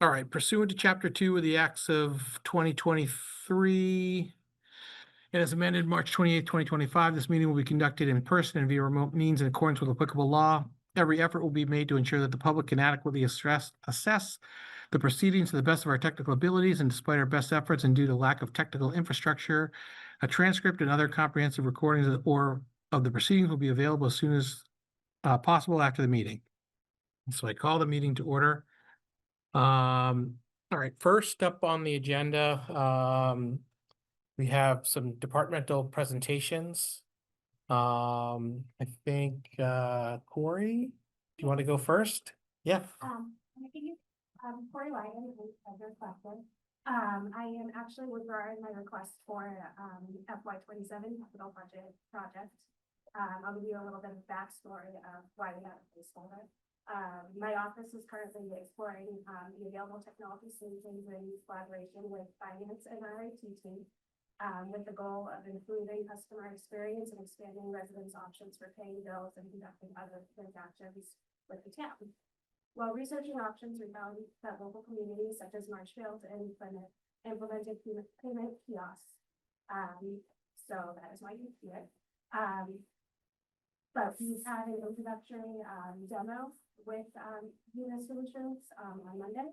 All right, pursuant to Chapter 2 of the Acts of 2023, and as amended March 28th, 2025, this meeting will be conducted in person and via remote means in accordance with applicable law. Every effort will be made to ensure that the public can adequately assess the proceedings to the best of our technical abilities, and despite our best efforts and due to lack of technical infrastructure, a transcript and other comprehensive recordings of the proceedings will be available as soon as possible after the meeting. So I call the meeting to order. All right, first up on the agenda, we have some departmental presentations. I think, Corey, do you want to go first? Yeah. I think Corey Lyon, as requested. I am actually withdrawing my request for FY27 capital budget project. I'll give you a little bit of backstory of why we have a placeholder. My office is currently exploring the available technology solutions in collaboration with finance and our IT team, with the goal of improving customer experience and expanding residents' options for paying bills and conducting other transactions with the town. While researching options, we found that local communities such as Marshfield and Plymouth implemented payment kiosks. So that is why you see it. But we've had an introductory demo with Unit Solutions on Monday.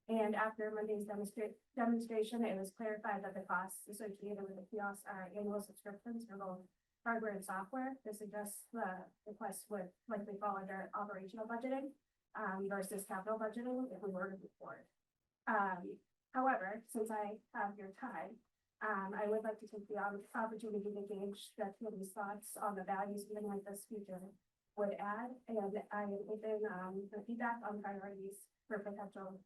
And after Monday's demonstration, it was clarified that the costs associated with the kiosks are annual subscriptions for both hardware and software. This suggests the request would likely fall under operational budgeting versus capital budgeting if we were to move forward. However, since I have your time, I would like to take the opportunity to gauge the committee's thoughts on the value something like this feature would add, and I am open for feedback on priorities for potential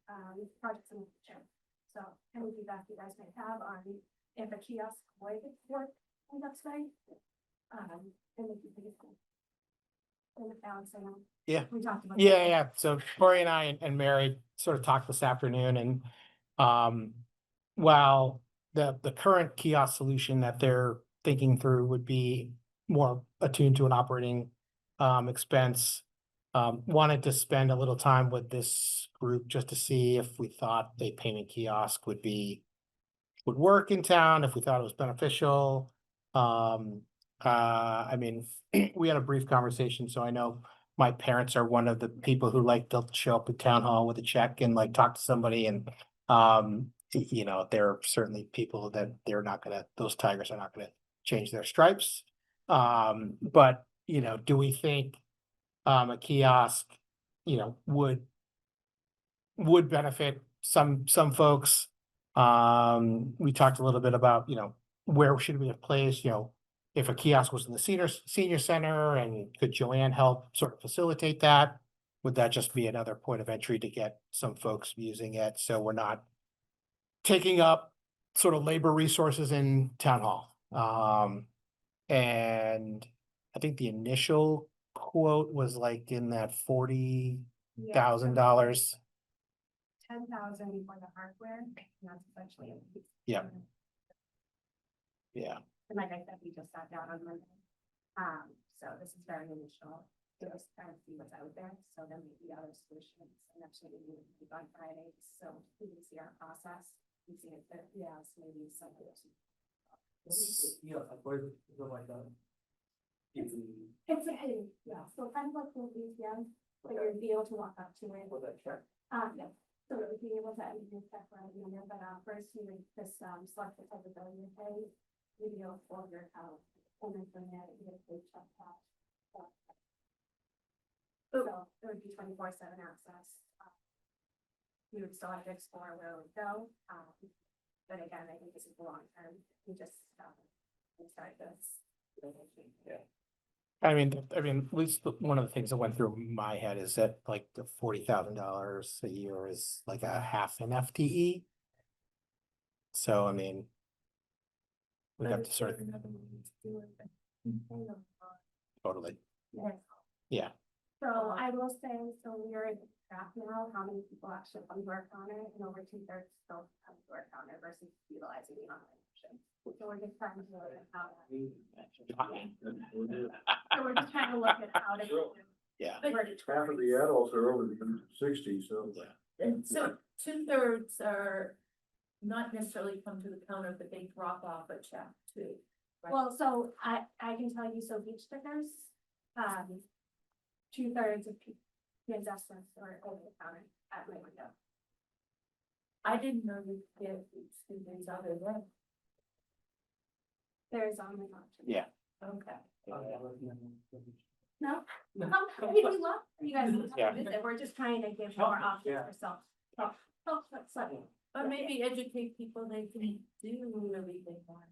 projects in the future. So any feedback you guys might have on if a kiosk would work in Duxbury, and if you think it's cool. And the balancing. Yeah. We talked about. Yeah. So Corey and I and Mary sort of talked this afternoon, and while the current kiosk solution that they're thinking through would be more attuned to an operating expense, wanted to spend a little time with this group just to see if we thought a payment kiosk would work in town, if we thought it was beneficial. I mean, we had a brief conversation, so I know my parents are one of the people who like to show up at town hall with a check and like talk to somebody, and you know, there are certainly people that those tigers are not gonna change their stripes. But you know, do we think a kiosk, you know, would benefit some folks? We talked a little bit about, you know, where should we have placed, you know, if a kiosk was in the senior center, and could Joanne help sort of facilitate that? Would that just be another point of entry to get some folks using it, so we're not taking up sort of labor resources in town hall? And I think the initial quote was like in that $40,000. 10,000 for the hardware, and that's essentially it. Yeah. Yeah. And like I said, we just sat down on Monday. So this is very initial, just kind of see what's out there. So there may be other solutions, and actually we meet on Friday, so we can see our process. We see if there, maybe some of those. Yeah, like that. It's so kind of like the ATM, but you'd be able to walk up to it. With that check. Yeah, so we'd be able to enter check right in there, but first you would just select the type of bill you pay, you'd be able to pull your account, and then from there you get a big check cash. So it would be 24/7 access. You would still have to explore where it would go, but again, I think this is the long term. We just start this. Yeah. I mean, at least one of the things that went through my head is that like the $40,000 a year is like a half an FTE. So, I mean, we have to sort of totally, yeah. So I will say, so we're in track now, how many people actually come to our counter, and over 2/3 still come to our counter versus utilizing the online option. So we're just trying to look at how that. So we're just trying to look at how to. Yeah. Half of the adults are over 60, so. So 2/3 are not necessarily come to the counter, but they drop off a check too. Right. Well, so I can tell you, so beach stickers, 2/3 of the assessments are over the counter at my window. I didn't know you did students other than, There's online option. Yeah. okay. No? No. We love for you guys to Yeah. visit, we're just trying to give more options Yeah. for self. Or maybe educate people they can do everything on.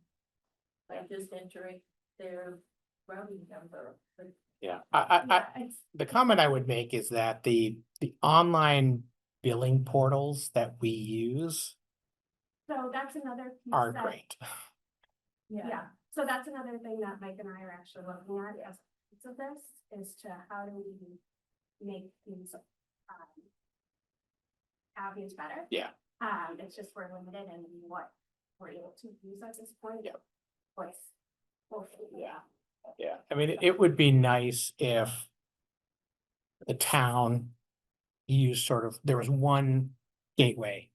Like just entering their routing number. But Yeah, Yeah, it's, the comment I would make is that the online billing portals that we use so that's another piece are that, great. yeah, so that's another thing that Mike and I are actually looking at as piece of this, is to how do we make these, avenues better? Yeah. It's just we're limited in what we're able to use at this point. Yep. What's, yeah. Yeah, I mean, it would be nice if the town used sort of, there was one gateway.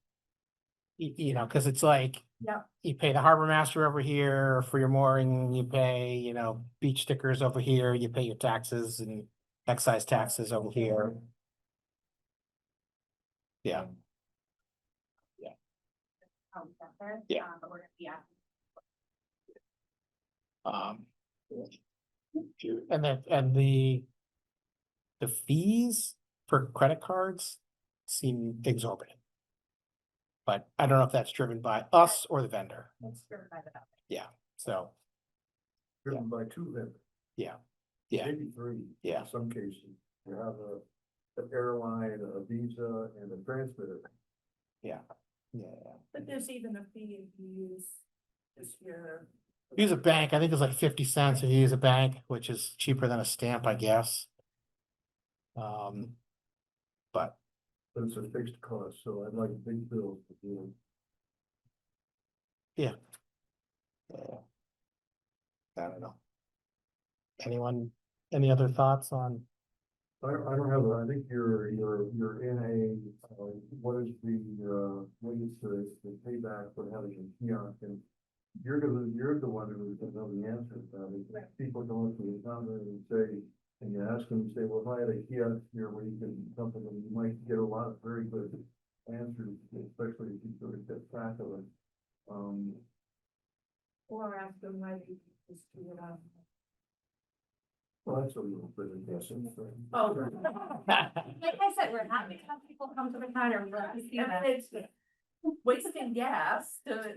You know, cause it's like, Yep. you pay the harbor master over here for your mooring, you pay, you know, beach stickers over here, you pay your taxes and excise taxes over here. Yeah, How we get there. Yeah. But we're, yeah. um. And then, and the fees for credit cards seem exorbitant. But I don't know if that's driven by us or the vendor, It's driven by the. so, Driven by two vendors. yeah, yeah. Maybe three. Yeah. In some cases, you have an airline, a Visa, and a transmitter. Yeah. But there's even a fee if you use this year. Use a bank, I think it's like 50 cents if you use a bank, which is cheaper than a stamp, I guess. But But it's a fixed cost, so I'd like big bills to do. yeah. I don't know. Anyone, any other thoughts on? I don't have, I think you're in a, what is the payback for having a kiosk, and you're the one who's gonna know the answer. Right. People go into the counter and say, and you ask them, say, well, if I had a kiosk here where you can dump it, and you might get a lot of very good answers, especially if you sort of get track of it. Or ask them why they just do it on. Well, that's a little bit of guessing. Oh. Like I said, we're happy to have people come to the counter, we love to see them. It's wasting gas to.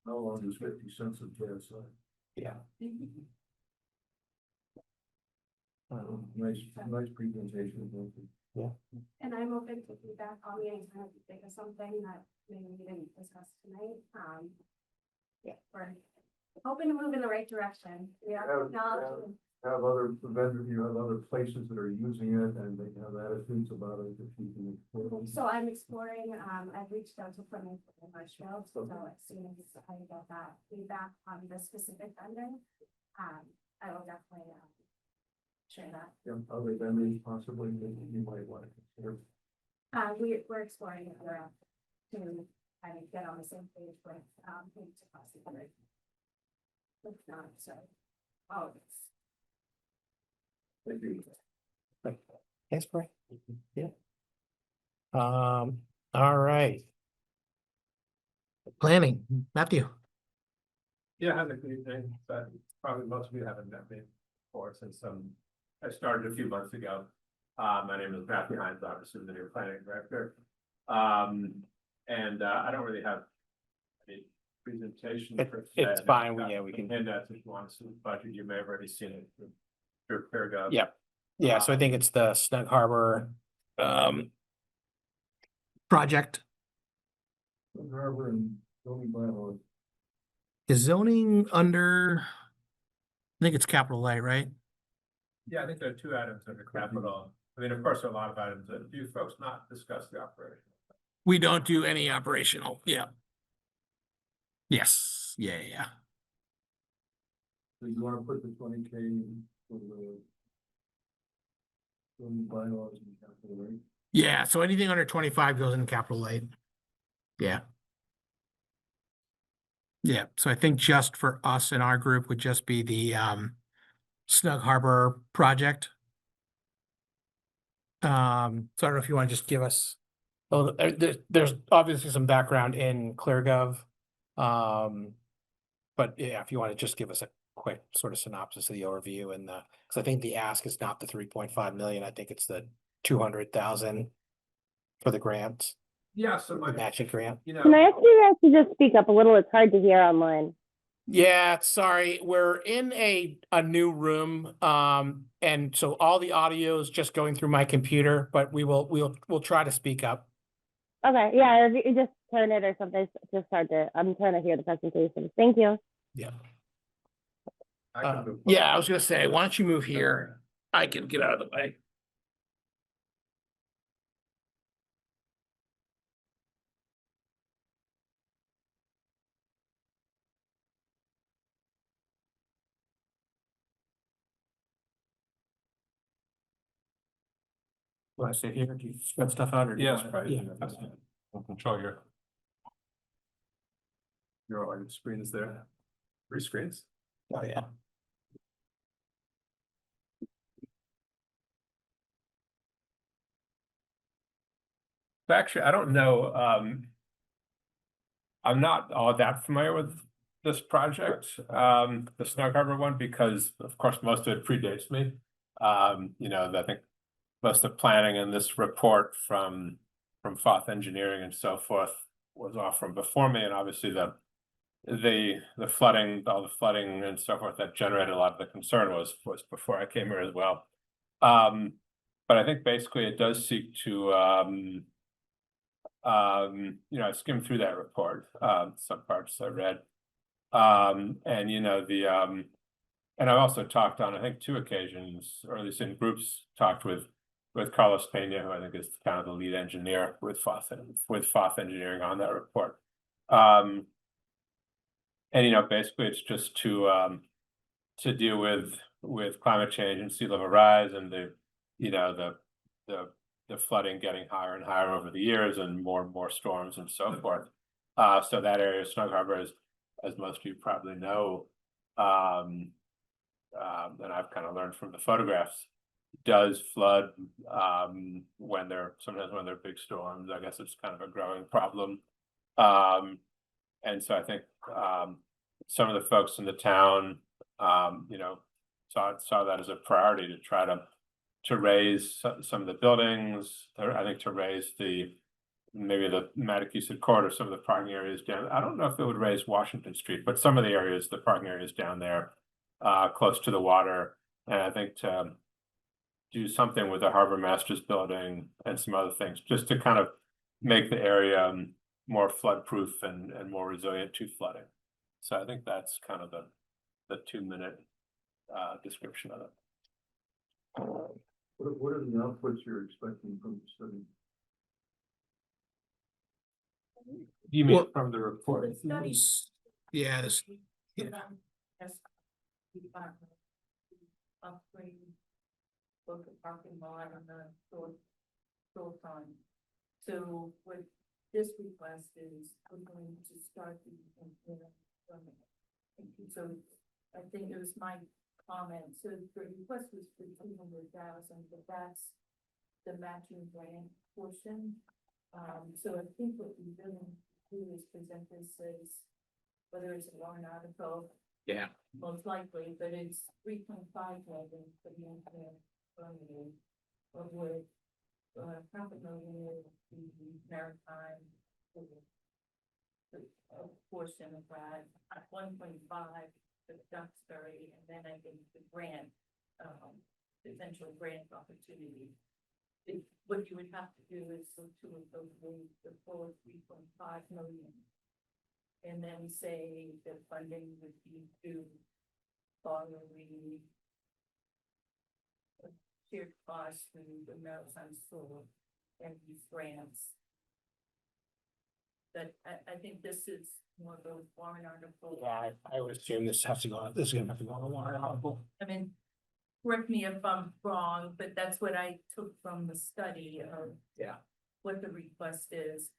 How long is 50 cents of gas? Yeah. Nice presentation. Thank you. And I'm open to feedback on the anytime if you think of something that maybe we didn't discuss tonight. Yeah. We're hoping to move in the right direction. We have Yeah, technology. Have other vendors, you have other places that are using it and they have attitudes about it that you can explore. So I'm exploring, I've reached out to Plymouth and Marshfield, so as soon as I get that feedback on the specific vendor, I will definitely, share that. Yeah, other vendors possibly that you might want to consider. We're exploring other to kind of get on the same page with, things across the country. If not, so, it's. Thank you. Thanks, Brian. Yeah. All right. Planning, Matthew. Yeah, I have a good thing, but probably most of you haven't met me before since I started a few months ago. My name is Matthew Hines, obviously the new planning director. I don't really have any presentation. per se. It's fine, I've got we can. handouts if you want to see the budget, you may have already seen it. Through Paragon. Yep. Yeah, so I think it's the Snug Harbor project. Harbor and zoning bylaws. Is zoning under? I think it's capital A, right? Yeah, I think there are two items under capital. I mean, of course, there are a lot of items that do folks not discuss the operation. We don't do any operational, yeah. Yes, yeah. So you want to put the 20K for the bylaws and capital, right? Yeah, so anything under 25 goes in capital A. Yeah. Yeah, so I think just for us in our group would just be the Snug Harbor project. So I don't know if you want to just give us, oh, there's obviously some background in ClearGov. But yeah, if you want to just give us a quick sort of synopsis of the overview and because I think the ask is not the 3.5 million, I think it's the 200,000 for the grant, Yeah, so the matching grant. you know. Can I ask you guys to just speak up a little? It's hard to hear online. Yeah, sorry, we're in a new room, and so all the audio is just going through my computer, but we'll try to speak up. Okay, yeah, if you just turn it or something, it's just hard to, I'm trying to hear the presentation. Thank you. Yeah. I can move Yeah, I was gonna say, why don't you move here? I can get out of the way. Want to sit here? Do you spread stuff out or? do you Yes, want- right. Yeah. I'll control your screen is there. 3 screens. Oh, yeah. Actually, I don't know, I'm not all that familiar with this project, the Snug Harbor one, because of course, most of it predates me. You know, I think most of the planning and this report from Foth Engineering and so forth was off from before me, and obviously the flooding, all the flooding and so forth that generated a lot of the concern was before I came here as well. But I think basically it does seek to you know, I skimmed through that report, some parts I read. And you know, and I've also talked on, I think, 2 occasions, or at least in groups, talked with Carlos Pena, who I think is kind of the lead engineer with Foth Engineering on that report. And you know, basically it's just to deal with climate change and sea level rise and the, you know, the flooding getting higher and higher over the years and more storms and so forth. So that area of Snug Harbor is, as most of you probably know, and I've kind of learned from the photographs, does flood sometimes when there are big storms. I guess it's kind of a growing problem. And so I think some of the folks in the town, you know, saw that as a priority to try to raise some of the buildings. I think to raise maybe the Matacusa Court or some of the parking areas down. I don't know if it would raise Washington Street, but some of the areas, the parking areas down there, close to the water. And I think to do something with the Harbor Masters building and some other things, just to kind of make the area more flood proof and more resilient to flooding. So I think that's kind of the 2-minute description of it. What are the outputs you're expecting from the study? You mean Well- from the report? Studies. Yeah, this, yeah. Yes. Upgrade. Both the parking lot and the storefront. So what this request is, we're going to start the. So I think it was my comment, so the request was for 200,000, but that's the matching grant portion. So I think what we really do is present this as, whether it's a warrant article. Yeah. Most likely, but it's 3.5 million for the entire revenue, of which profit million is the maritime. A portion of that, 1.5 for Duxbury, and then I think the grant, potential grant opportunity. What you would have to do is look to appropriate the full 3.5 million. And then say the funding would be to follow the shared costs through the maritime school and these grants. But I think this is more of a warrant article. Yeah, I would assume this has to go, this is gonna have to go on a warrant article. I mean, correct me if I'm wrong, but that's what I took from the study of. Yeah. What the request is.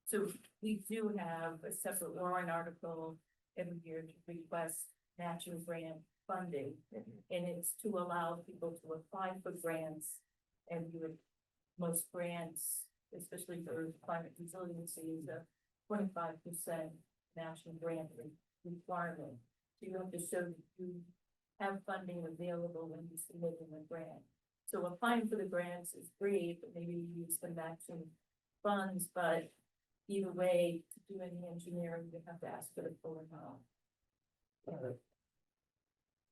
So we do have a separate warrant article every year to request matching grant funding. And it's to allow people to apply for grants. And you would, most grants, especially for climate resiliency, is a 25% matching grant requirement. So you have to show that you have funding available when you submit in a grant. So applying for the grants is great, but maybe you use the matching funds, but either way, to do any engineering, you have to ask for the full amount.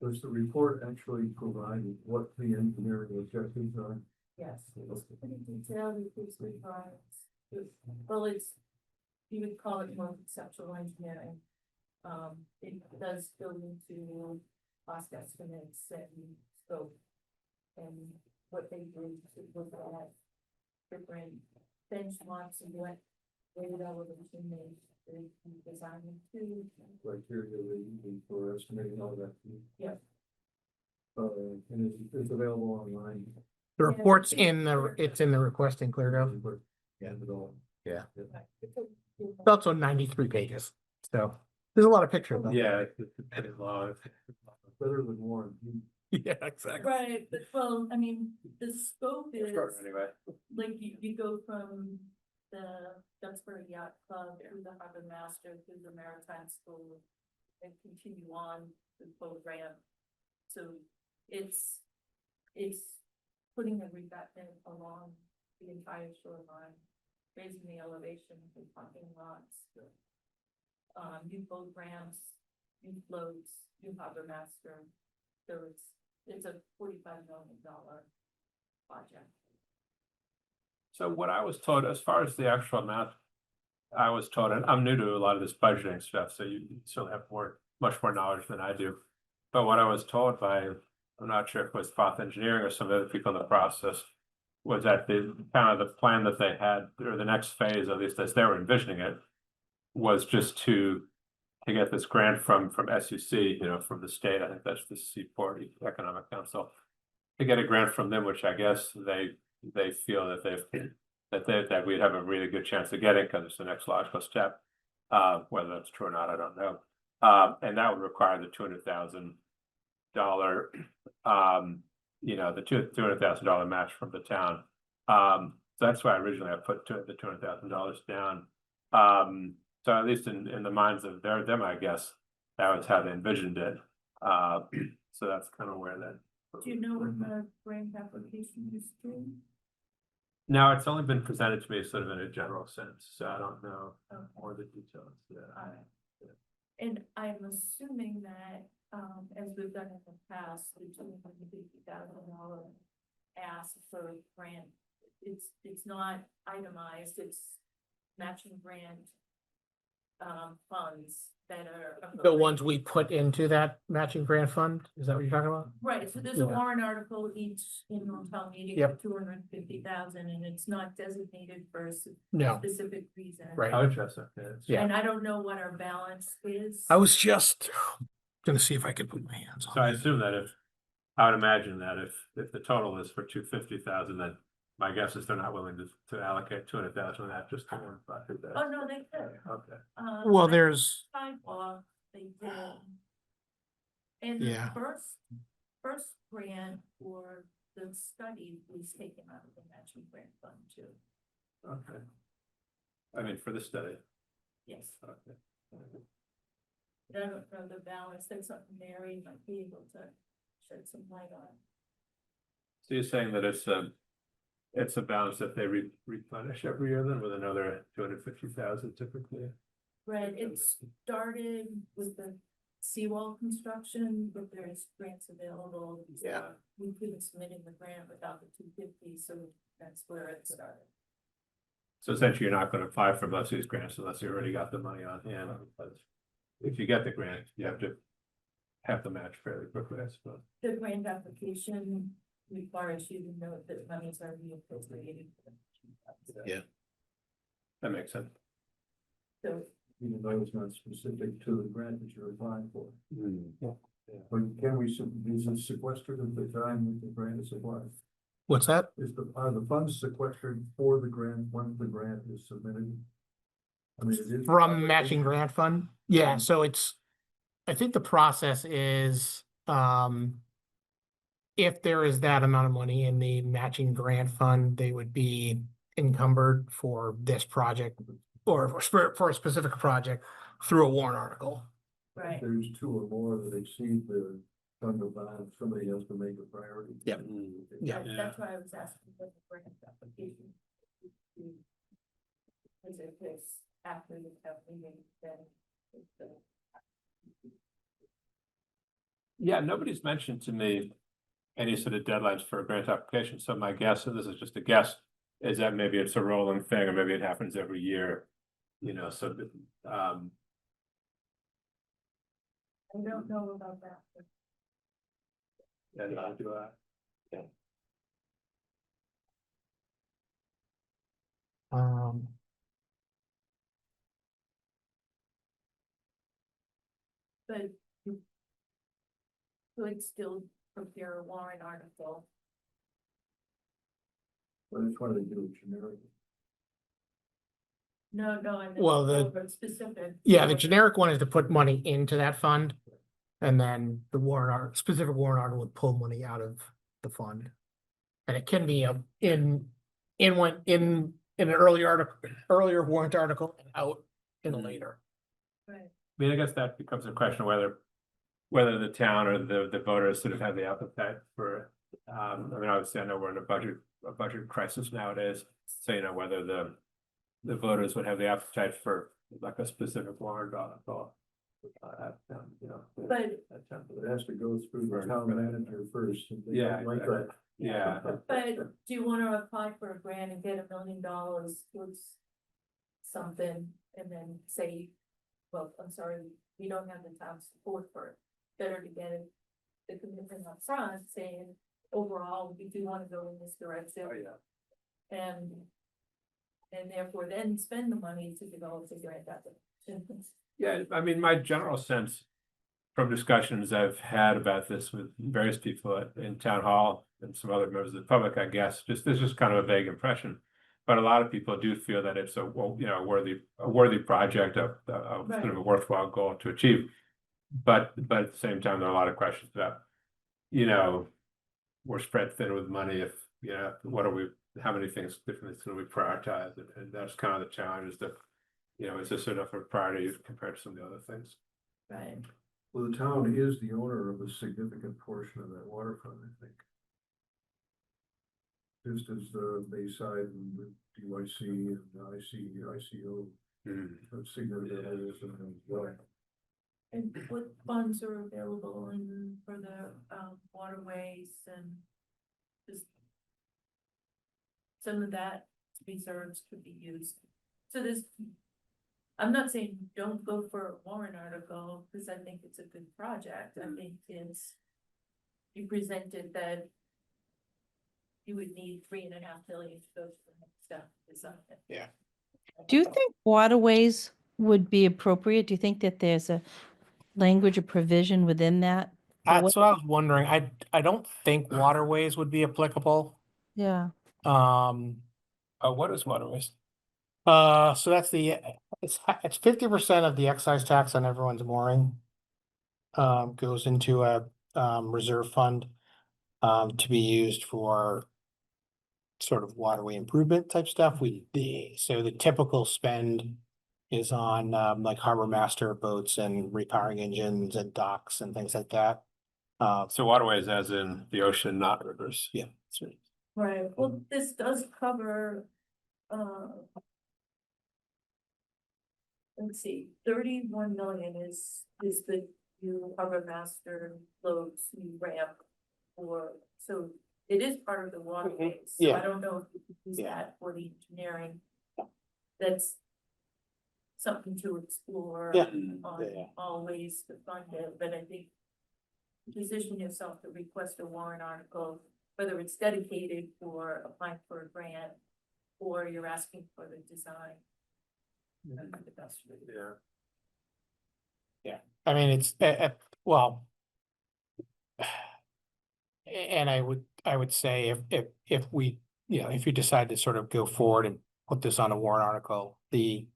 Does the report actually provide what the engineering objectives are? Yes, it's pretty detailed, it's requirements. Well, it's, you would call it more conceptual engineering. It does go into cost estimates and scope. And what they do to look at different benchmarks and what rate elevation they design to. Criteria they're using for estimating all that? Yeah. And it's available online. The report's it's in the requesting clear gov. Yeah. It all. Yeah. It's also 93 pages, so there's a lot of pictures. though. Yeah, it's pretty long. Better than Warren. Yeah, exactly. Right, but well, I mean, the scope is, Anyway, like, you go from the Duxbury Yacht Club through the Harbor Master, through the Maritime School, and continue on the boat ramp. So it's putting the revetment along the entire shoreline, raising the elevation of the parking lots. New boat ramps, new floats, new harbor master. So it's a $45 million project. so what I was told, as far as the actual amount, I was told, and I'm new to a lot of this budgeting stuff, so you still have much more knowledge than I do. But what I was told by, I'm not sure if it was Path Engineering or some other people in the process, was that the kind of the plan that they had, or the next phase, at least as they were envisioning it, was just to get this grant from SUC, from the state. I think that's the Seaport Economic Council, to get a grant from them, which I guess they feel that we'd have a really good chance of getting, because it's the next logical step. Whether that's true or not, I don't know. And that would require the $200,000, the $200,000 match from the town. So that's why originally I put the $200,000 down. So at least in the minds of them, I guess that was how they envisioned it. So that's kind of where that. Do you know what the grant application is doing? No, it's only been presented to me sort of in a general sense, so I don't know more of the details. And I'm assuming that, as we've done in the past, the $250,000 ask for a grant, it's not itemized, it's matching grant funds that are. The ones we put into that matching grant fund, is that what you're talking about? Right, so there's a Yeah. warrant article each in town meeting Yep. for $250,000, and it's not designated for a No, specific reason. Right. How interesting. Yeah. And I don't know what our balance is. I was just gonna see if I could put my hands So I on it. assume that I would imagine that if the total is for $250,000, then my guess is they're not willing to allocate $200,000 of that just to one bucket. Oh, no, they could. Okay. Well, there's, Sidewalk, they did. And the Yeah. first grant for the study was taken out of the matching grant fund too. Okay. I mean, for the study. Yes, Okay. but I don't know the balance, that's something Mary might be able to shed some light on. So you're saying that it's a balance that they replenish every year then with another 250,000 typically? Right, it started with the seawall construction, but there's grants available. Yeah. We couldn't submit in the grant without the $250, so that's where it started. So essentially, you're not going to apply for most of these grants unless you already got the money on hand. Because if you get the grant, you have to have the match fairly quickly, I suppose. The grant application requires you to note that monies are reappropriated. Yeah. That makes sense. So, Even though it's not specific to the grant that you're applying for. But can we, is it sequestered at the time that the grant is applied? What's that? Are the funds sequestered for the grant once the grant is submitted? I mean, it is. From matching grant fund? Yeah, so I think the process is, if there is that amount of money in the matching grant fund, they would be encumbered for this project or for a specific project through a warrant article. Right. If there's two or more that exceed the fund amount, somebody has to make a priority. Yep. Yeah. That's why I was asking what the grant application. Is it this after the town meeting, then it's the. Yeah, nobody's mentioned to me any sort of deadlines for a grant application, so my guess, and this is just a guess, is that maybe it's a rolling thing, or maybe it happens every year. You know, so that, I don't know about that. but and I do, Um, But you could still prepare a warrant article. But I just wanted to do it generic. No, I meant Well, the- more specific. yeah, the generic one is to put money into that fund. And then the specific warrant article would pull money out of the fund. And it can be in an earlier warrant article and out in a later. Right. I mean, I guess that becomes a question of whether the town or the voters sort of have the appetite for, I mean, obviously, I know we're in a budget crisis nowadays. So, you know, whether the voters would have the appetite for like a specific warrant article. You know. But It has to go through the town manager first. and they Yeah, don't like exactly. that. Yeah. But do you wanna apply for a grant and get $1 million towards something and then say, well, I'm sorry, we don't have the town support for it. Better to get it, the commitment up front saying, overall, we do wanna go in this direction. Oh, yeah. And therefore then spend the money to develop the grant application. Yeah, I mean, my general sense from discussions I've had about this with various people in town hall and some other members of the public, I guess, this is kind of a vague impression. But a lot of people do feel that it's a worthy project, a sort of a worthwhile goal to achieve. But at the same time, there are a lot of questions about, you know, we're spread thin with money. If, you know, how many things differently can we prioritize? And that's kind of the challenge, is that, you know, is this enough of a priority compared to some of the other things? Right. Well, the town is the owner of a significant portion of that waterfront, I think. Just as the Bayside and the DYC and ICO, have significant areas in them as well. And what funds are available for the waterways and just some of that reserves could be used. So I'm not saying don't go for a warrant article, because I think it's a good project. I think you presented that you would need $3.5 million to go to the next step. Yeah. Do you think waterways would be appropriate? Do you think that there's a language or provision within that? for That's what I was wondering. I don't think waterways would be applicable. Yeah, What is waterways? So that's it's 50% of the excise tax on everyone's mooring. Goes into a reserve fund to be used for sort of waterway improvement type stuff. So the typical spend is on like harbor master boats and repowering engines and docks and things like that. So waterways as in the ocean, not rivers. Yeah, that's right. Right, well, this does cover, let's see, 31 million is the new harbor master loads new ramp so it is part of the waterways. So Yeah. I don't know if you could use Yeah. that for the engineering. That's something to explore Yeah. on Yeah. all ways to fund it, but I think position yourself to request a warrant article, whether it's dedicated for applying for a grant or you're asking for the design. That'd be the best way to do it. Yeah. I mean, it's well, And I would say if we, if you decide to sort of go forward and put this on a warrant article, the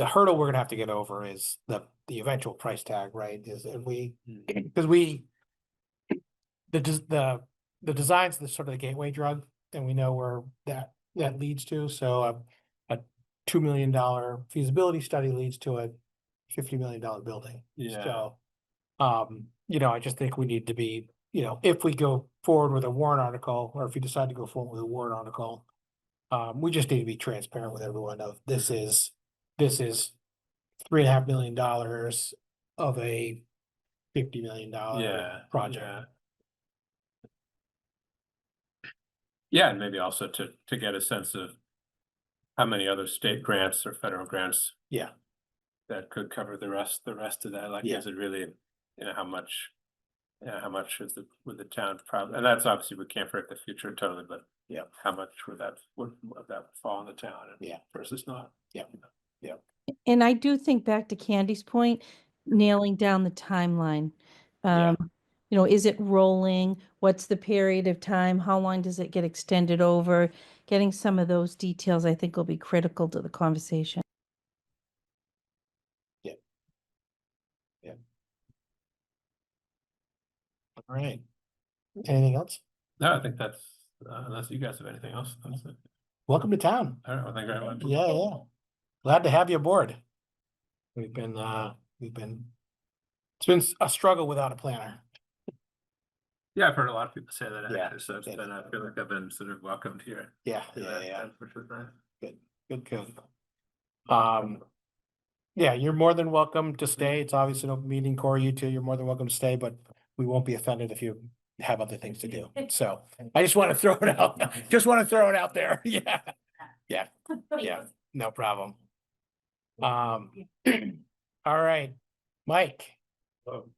hurdle we're gonna have to get over is the eventual price tag, right? Is if we, because the design's the sort of the gateway drug, and we know where that leads to, so a $2 million feasibility study leads to a $50 million building. Yeah. So, I just think we need to be, if we go forward with a warrant article, or if we decide to go forward with a warrant article, we just need to be transparent with everyone of this is $3.5 million of a $50 million project. Yeah. Yeah, and maybe also to get a sense of how many other state grants or federal grants Yeah, that could cover the rest of that, like, Yeah. is it really, how much is would the town probably, and that's obviously, we can't predict the future totally, but Yeah. how much would that fall on the town and Yeah. versus not? Yeah. And I do think back to Candy's point, nailing down the timeline. Yeah. Is it rolling? What's the period of time? How long does it get extended over? Getting some of those details, I think, will be critical to the conversation. All right. Anything else? No, I think that's, unless you guys have anything else, that's it. Welcome to town. All right, well, thank you very much. Yeah. Glad to have you aboard. It's been a struggle without a planner. Yeah, I've heard a lot of people say that, Yeah, actually, so it's yeah. been, I feel like I've been sort of welcomed here. Yeah. Which was nice. Good. Yeah, you're more than welcome to stay. It's obviously an open meeting, Corey, you too. You're more than welcome to stay, but we won't be offended if you have other things to do. So I just want to throw it out, there. Yeah. Yeah, no problem. All right, Mike. Oh,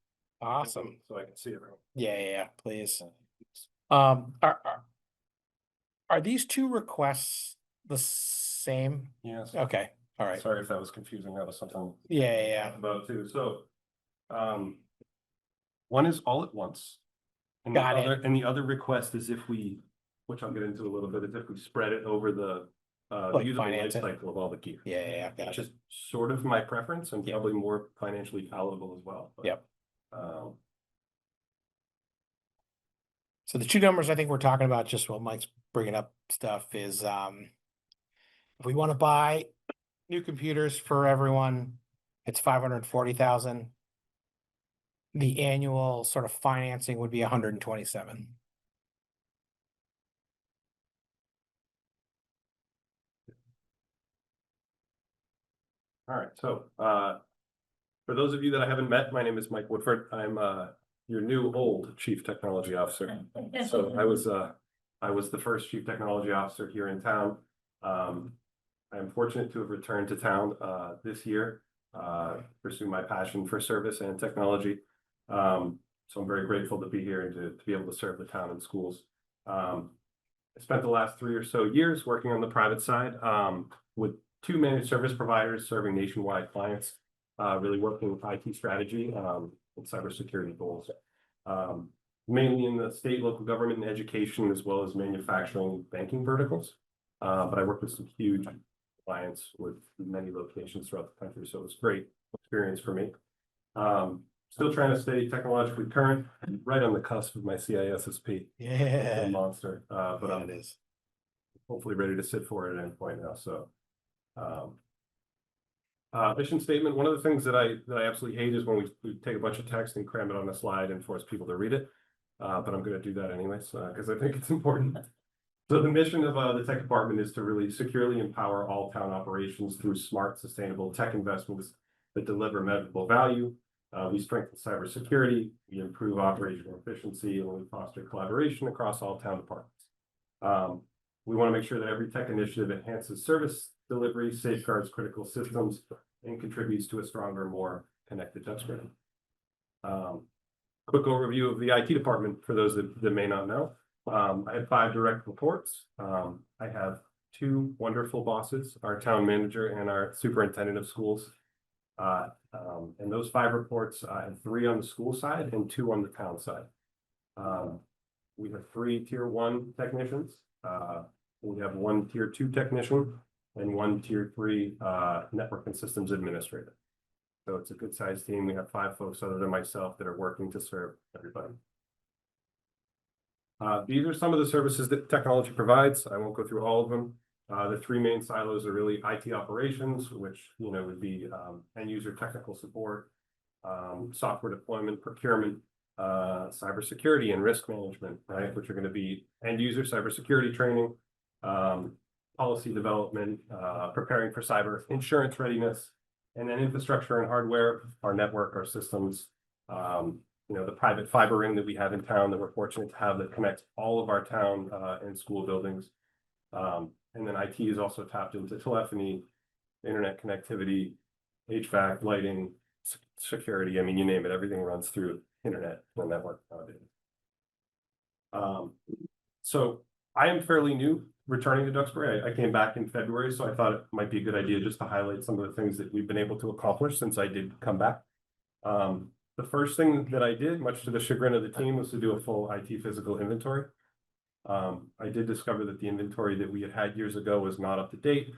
Awesome. So I can see it. Yeah, please. Are these two requests the same? Yes. Okay, all right. Sorry if that was confusing. That was something Yeah. about too. So, one is all at once. And the Got it. the other request is if we, which I'll get into a little bit, is if we spread it over the Like usable life finance it. cycle of all the gear. Yeah, It's gotcha. just sort of my preference and Yeah. probably more financially palatable as well. But, Yep. Um, So the two numbers I think we're talking about, just while Mike's bringing up stuff, is if we want to buy new computers for everyone, it's 540,000. The annual sort of financing would be 127. all right, so for those of you that I haven't met, my name is Mike Woodford. I'm your new old Chief Technology Officer. So I was the first Chief Technology Officer here in town. I am fortunate to have returned to town this year, pursue my passion for service and technology. So I'm very grateful to be here and to be able to serve the town and schools. I spent the last 3 or so years working on the private side with 2 managed service providers serving nationwide clients, really working with IT strategy and cybersecurity goals. Mainly in the state, local government, and education, as well as manufacturing, banking verticals. But I worked with some huge clients with many locations throughout the country, so it was a great experience for me. Still trying to stay technologically current, right on the cusp of my CISSP. It's a monster, but Yeah, it is. hopefully ready to sit for it at any point now, so. Mission statement, one of the things that I absolutely hate is when we take a bunch of text and cram it on a slide and force people to read it. But I'm gonna do that anyways, because I think it's important. So the mission of the tech department is to really securely empower all town operations through smart, sustainable tech investments that deliver measurable value. We strengthen cybersecurity, we improve operational efficiency, and we foster collaboration across all town departments. We want to make sure that every tech initiative enhances service delivery, safeguards critical systems, and contributes to a stronger, more connected Duxbury. Quick overview of the IT department for those that may not know. I have 5 direct reports. I have 2 wonderful bosses, our town manager and our superintendent of schools. And those 5 reports, I have 3 on the school side and 2 on the town side. We have 3 tier 1 technicians. We have 1 tier 2 technician and 1 tier 3 network and systems administrator. So it's a good sized team. We have 5 folks other than myself that are working to serve everybody. These are some of the services that technology provides. I won't go through all of them. The 3 main silos are really IT operations, which, you know, would be end user technical support, software deployment, procurement, cybersecurity and risk management, right? Which are going to be end user cybersecurity training, policy development, preparing for cyber insurance readiness, and then infrastructure and hardware, our network, our systems, you know, the private fiber ring that we have in town that we're fortunate to have that connects all of our town and school buildings. And then IT is also tapped into telephony, internet connectivity, HVAC, lighting, security. I mean, you name it, everything runs through internet and network nowadays. So I am fairly new returning to Duxbury. I came back in February, so I thought it might be a good idea just to highlight some of the things that we've been able to accomplish since I did come back. The first thing that I did, much to the chagrin of the team, was to do a full IT physical inventory. I did discover that the inventory that we had years ago was not up to date.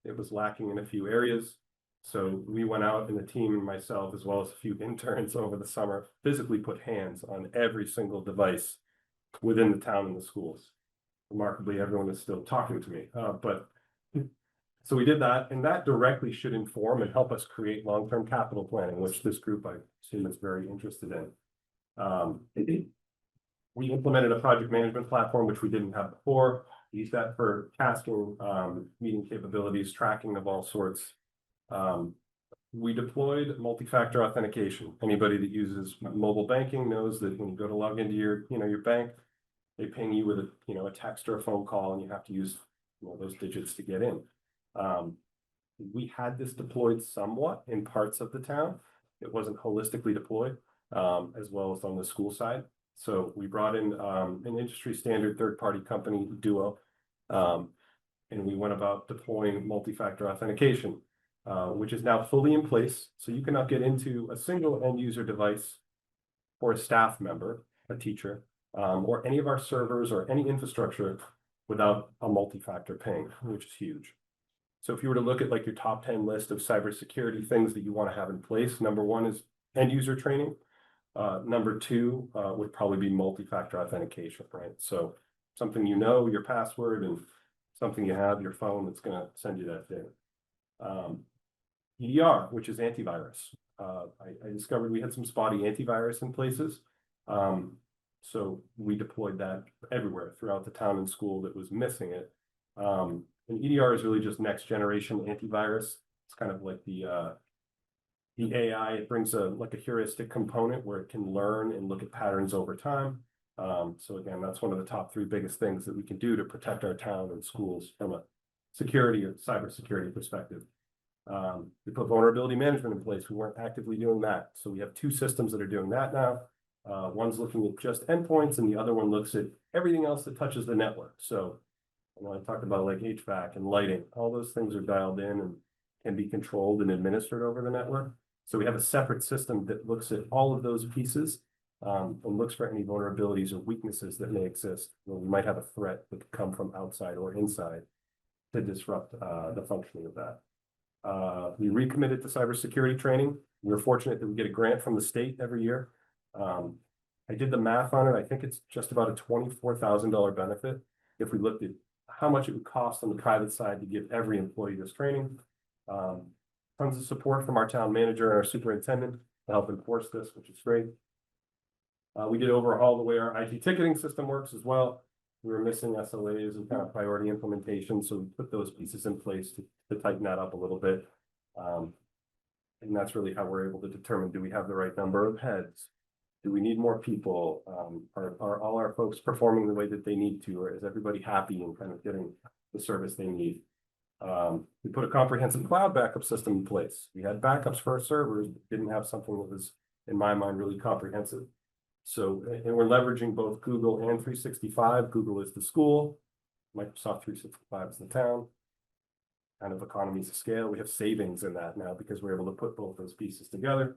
It was lacking in a few areas. So we went out, and the team and myself, as well as a few interns over the summer, physically put hands on every single device within the town and the schools. Remarkably, everyone is still talking to me, so we did that, and that directly should inform and help us create long-term capital planning, which this group, I assume, is very interested in. We implemented a project management platform, which we didn't have before. We used that for tasking, meeting capabilities, tracking of all sorts. We deployed multi-factor authentication. Anybody that uses mobile banking knows that when you go to log into your, your bank, they ping you with a, a text or a phone call, and you have to use, those digits to get in. We had this deployed somewhat in parts of the town. It wasn't holistically deployed, as well as on the school side. So we brought in an industry standard third-party company, Duo, and we went about deploying multi-factor authentication, which is now fully in place. So you cannot get into a single end user device or a staff member, a teacher, or any of our servers or any infrastructure without a multi-factor ping, which is huge. So if you were to look at like your top 10 list of cybersecurity things that you want to have in place, number 1 is end user training. Number 2 would probably be multi-factor authentication, right? So something your password, and something you have, your phone, that's going to send you that thing. EDR, which is antivirus. I discovered we had some spotty antivirus in places. So we deployed that everywhere throughout the town and school that was missing it. And EDR is really just next generation antivirus. It's kind of like the AI. It brings like a heuristic component where it can learn and look at patterns over time. So again, that's one of the top 3 biggest things that we can do to protect our town and schools from a security or cybersecurity perspective. We put vulnerability management in place. We weren't actively doing that. So we have 2 systems that are doing that now. One's looking at just endpoints, and the other one looks at everything else that touches the network. So I talked about like HVAC and lighting. All those things are dialed in and can be controlled and administered over the network. So we have a separate system that looks at all of those pieces, and looks for any vulnerabilities or weaknesses that may exist. We might have a threat that could come from outside or inside to disrupt the functioning of that. We recommitted to cybersecurity training. We were fortunate that we get a grant from the state every year. I did the math on it. I think it's just about a $24,000 benefit if we looked at how much it would cost on the private side to give every employee this training. Tons of support from our town manager and our superintendent to help enforce this, which is great. We did overhaul the way our IT ticketing system works as well. We were missing SLAs and kind of priority implementation, so we put those pieces in place to tighten that up a little bit. And that's really how we're able to determine, do we have the right number of heads? Do we need more people? Are all our folks performing the way that they need to, or is everybody happy and kind of getting the service they need? We put a comprehensive cloud backup system in place. We had backups for our servers, but didn't have something that was, in my mind, really comprehensive. So, and we're leveraging both Google and 365. Google is the school, Microsoft 365 is the town. Kind of economies of scale. We have savings in that now because we're able to put both those pieces together.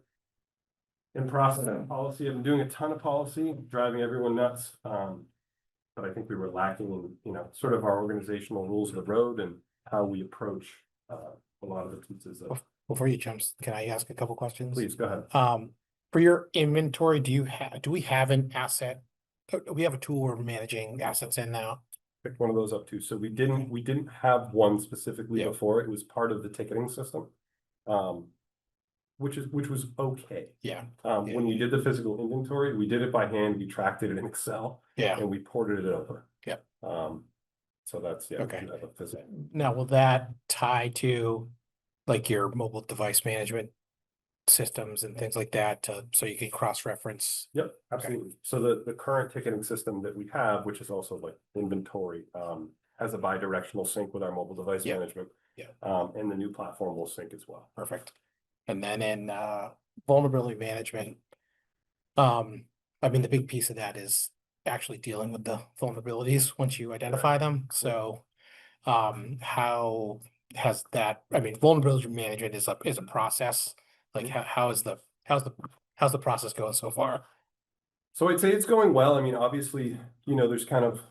in process of policy. I've been doing a ton of policy, driving everyone nuts. But I think we were lacking in, you know, sort of our organizational rules of the road and how we approach a lot of the pieces of. Before you jump, can I ask a couple questions? Please, go ahead. For your inventory, do we have an asset? We have a tool we're managing assets in now. Pick one of those up too. So we didn't have one specifically Yeah. before. It was part of the ticketing system. Which was okay. Yeah. When we did the physical inventory, we did it by hand, we tracked it in Excel. Yeah. And we ported it over. Yep. So that's, yeah. we Okay. do have a physical. Now, will that tie to like your mobile device management systems and things like that, so you can cross-reference? Yep, absolutely. So the current ticketing system that we have, which is also like inventory, has a bi-directional sync with our mobile device Yeah. management. Yeah. And the new platform will sync as well. Perfect. And then in vulnerability management, I mean, the big piece of that is actually dealing with the vulnerabilities once you identify them. So how has that, I mean, vulnerability management is a process. Like how's the process going so far? So I'd say it's going well. I mean, obviously, you know, there's kind of,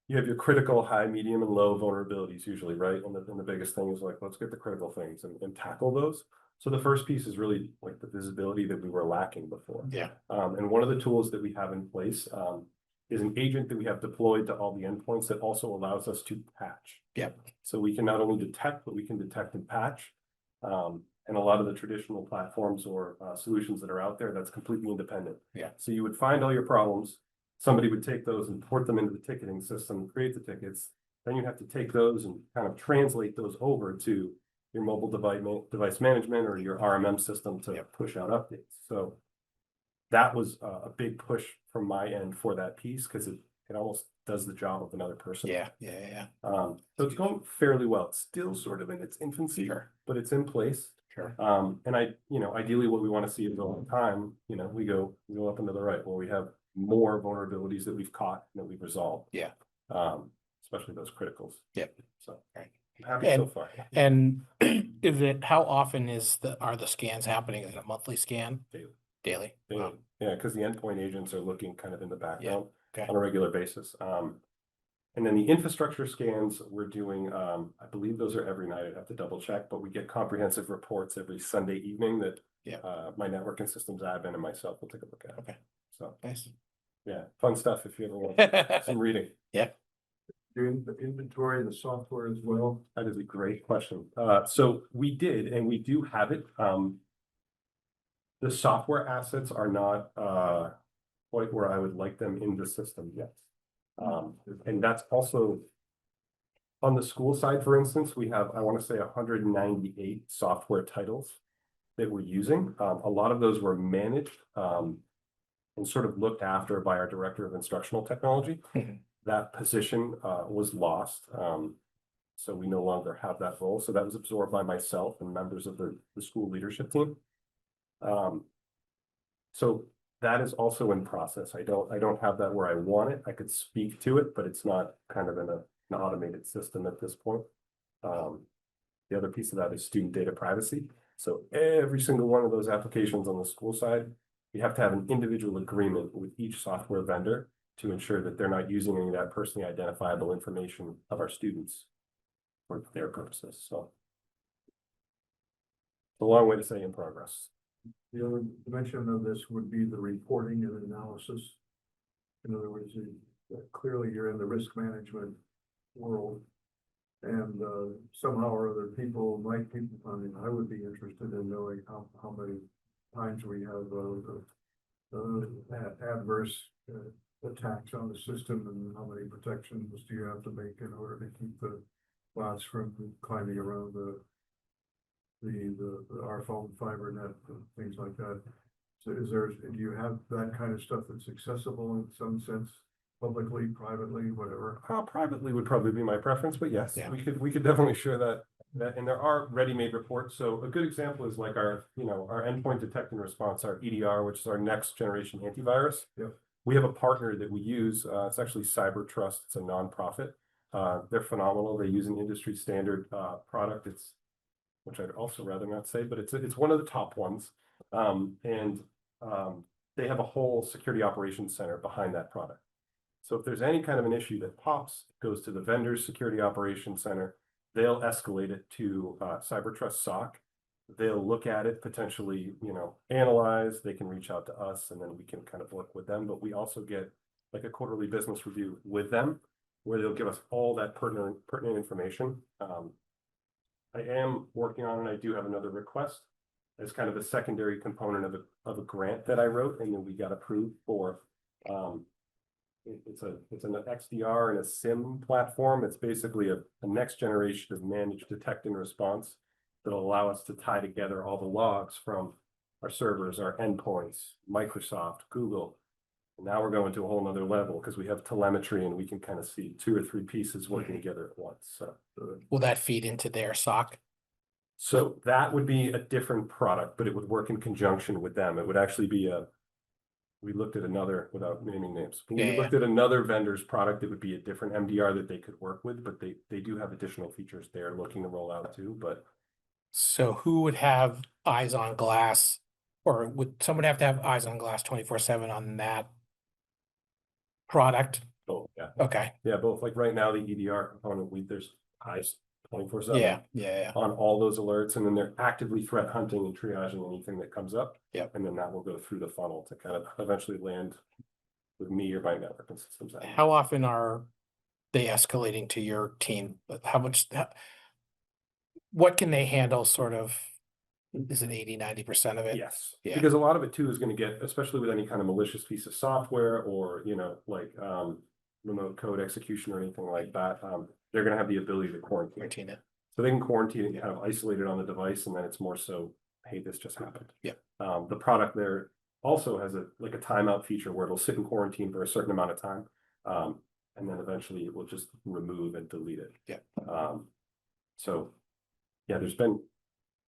you have your critical, high, medium, and low vulnerabilities usually, right? And the biggest thing is like, let's get the critical things and tackle those. So the first piece is really like the visibility that we were lacking before. Yeah. And one of the tools that we have in place is an agent that we have deployed to all the endpoints that also allows us to patch. Yep. So we can not only detect, but we can detect and patch. And a lot of the traditional platforms or solutions that are out there, that's completely independent. Yeah. So you would find all your problems, somebody would take those and port them into the ticketing system, create the tickets. Then you have to take those and kind of translate those over to your mobile device management or your RMM system to push out updates. So that was a big push from my end for that piece because it almost does the job of another person. Yeah. So it's going fairly well. It's still sort of in its infancy, Sure. but it's in place. Sure. And ideally what we want to see is over time, you know, we go up and to the right where we have more vulnerabilities that we've caught and that we've resolved. Yeah. Especially those criticals. Yep. So Right. I'm happy so far. And how often are the scans happening? Is it a monthly scan? Daily. Yeah, because the endpoint agents are looking kind of in the background Okay. on a regular basis. And then the infrastructure scans we're doing, I believe those are every night. I'd have to double check, but we get comprehensive reports every Sunday evening that my network and systems admin and myself will take a look at. Okay. So Nice. yeah, fun stuff if you ever want some reading. Yeah. Doing the inventory, the software as well. That is a great question. So we did, and we do have it. The software assets are not quite where I would like them in the system yet. And that's also on the school side, for instance, we have, I want to say 198 software titles that we're using. A lot of those were managed and sort of looked after by our director of instructional technology. That position was lost. So we no longer have that role. So that was absorbed by myself and members of the school leadership team. So that is also in process. I don't have that where I want it. I could speak to it, but it's not kind of in an automated system at this point. The other piece of that is student data privacy. So every single one of those applications on the school side, you have to have an individual agreement with each software vendor to ensure that they're not using any of that personally identifiable information of our students for their purposes. So it's a long way to say in progress. The other dimension of this would be the reporting and analysis. In other words, clearly you're in the risk management world. And somehow or other people might be, I mean, I would be interested in knowing how many times we have adverse attacks on the system and how many protections do you have to make in order to keep the bots from climbing around our phone fiber net and things like that. So do you have that kind of stuff that's accessible in some sense, publicly, privately, whatever? Privately would probably be my preference, but yes, Yeah. we could definitely share that, and there are ready-made reports. So a good example is like our endpoint detect and response, our EDR, which is our next generation antivirus. Yep. We have a partner that we use. It's actually Cyber Trust. It's a nonprofit. They're phenomenal. They use an industry standard product. Which I'd also rather not say, but it's one of the top ones. And they have a whole security operations center behind that product. So if there's any kind of an issue that pops, it goes to the vendor's security operations center, they'll escalate it to CyberTrust SOC. They'll look at it, potentially, analyze, they can reach out to us, and then we can kind of work with them. But we also get like a quarterly business review with them, where they'll give us all that pertinent information. I am working on, and I do have another request as kind of a secondary component of a grant that I wrote, and then we got approved for. It's an XDR and a SIM platform. It's basically a next generation of managed detect and response that'll allow us to tie together all the logs from our servers, our endpoints, Microsoft, Google. And now we're going to a whole nother level because we have telemetry and we can kind of see 2 or 3 pieces working together at once. So Will that feed into their SOC? So that would be a different product, but it would work in conjunction with them. It would actually be we looked at another, without naming names, but we looked at another vendor's product. It would be a different MDR that they could work with, but they do have additional features they're looking to roll out too, but. So who would have eyes on glass, or would someone have to have eyes on glass 24/7 on that product? Oh, yeah. Okay. Yeah, both. Like right now, the EDR component, there's eyes 24/7. Yeah. On all those alerts, and then they're actively threat hunting and triaging anything that comes up. Yep. And then that will go through the funnel to kind of eventually land with me or my network and systems. How often are they escalating to your team? What can they handle, sort of? Is it 80-90% of it? Yes, Yeah. because a lot of it too is going to get, especially with any kind of malicious piece of software or, like remote code execution or anything like that, they're going to have the ability to quarantine it. So they can quarantine it and kind of isolate it on the device, and then it's more so, hey, this just happened. Yeah. The product there also has a timeout feature where it'll sit in quarantine for a certain amount of time. And then eventually it will just remove and delete it. Yeah. So yeah, there's been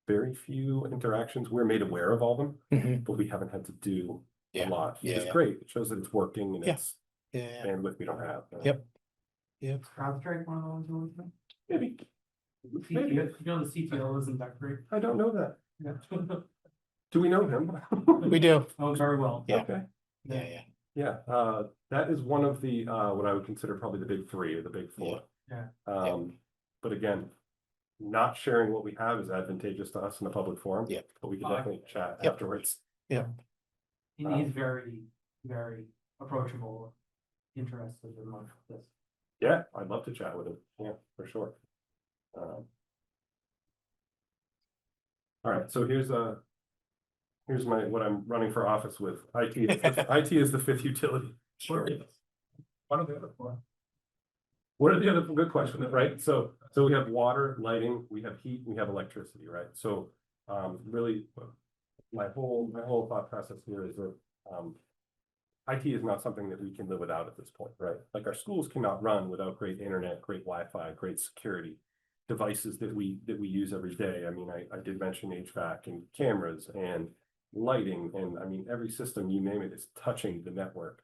very few interactions. We're made aware of all of them, but we haven't had to do a lot, which is great. It shows that it's working and it's bandwidth we don't have. Yep. CrowdStrike, one of those ones? Maybe. You know, the CTO is in Duxbury. I don't know that. Yeah. Do we know him? We do. Oh, very well. Yeah. Okay. Yeah. That is one of the what I would consider probably the big 3 or the big 4. Yeah. But again, not sharing what we have is advantageous to us in a public forum. Yeah. But we can definitely chat afterwards. He's very, very approachable, interested in this. Yeah, I'd love to chat with him. Yeah, for sure. All right, so here's what I'm running for office with. IT is the 5th utility. Sure. What are the other 4? What are the other, good question, right? So we have water, lighting, we have heat, we have electricity, right? So really my whole thought process here is that IT is not something that we can live without at this point, right? Like our schools cannot run without great internet, great Wi-Fi, great security devices that we use every day. I mean, I did mention HVAC and cameras and lighting, and I mean, every system, you name it, is touching the network.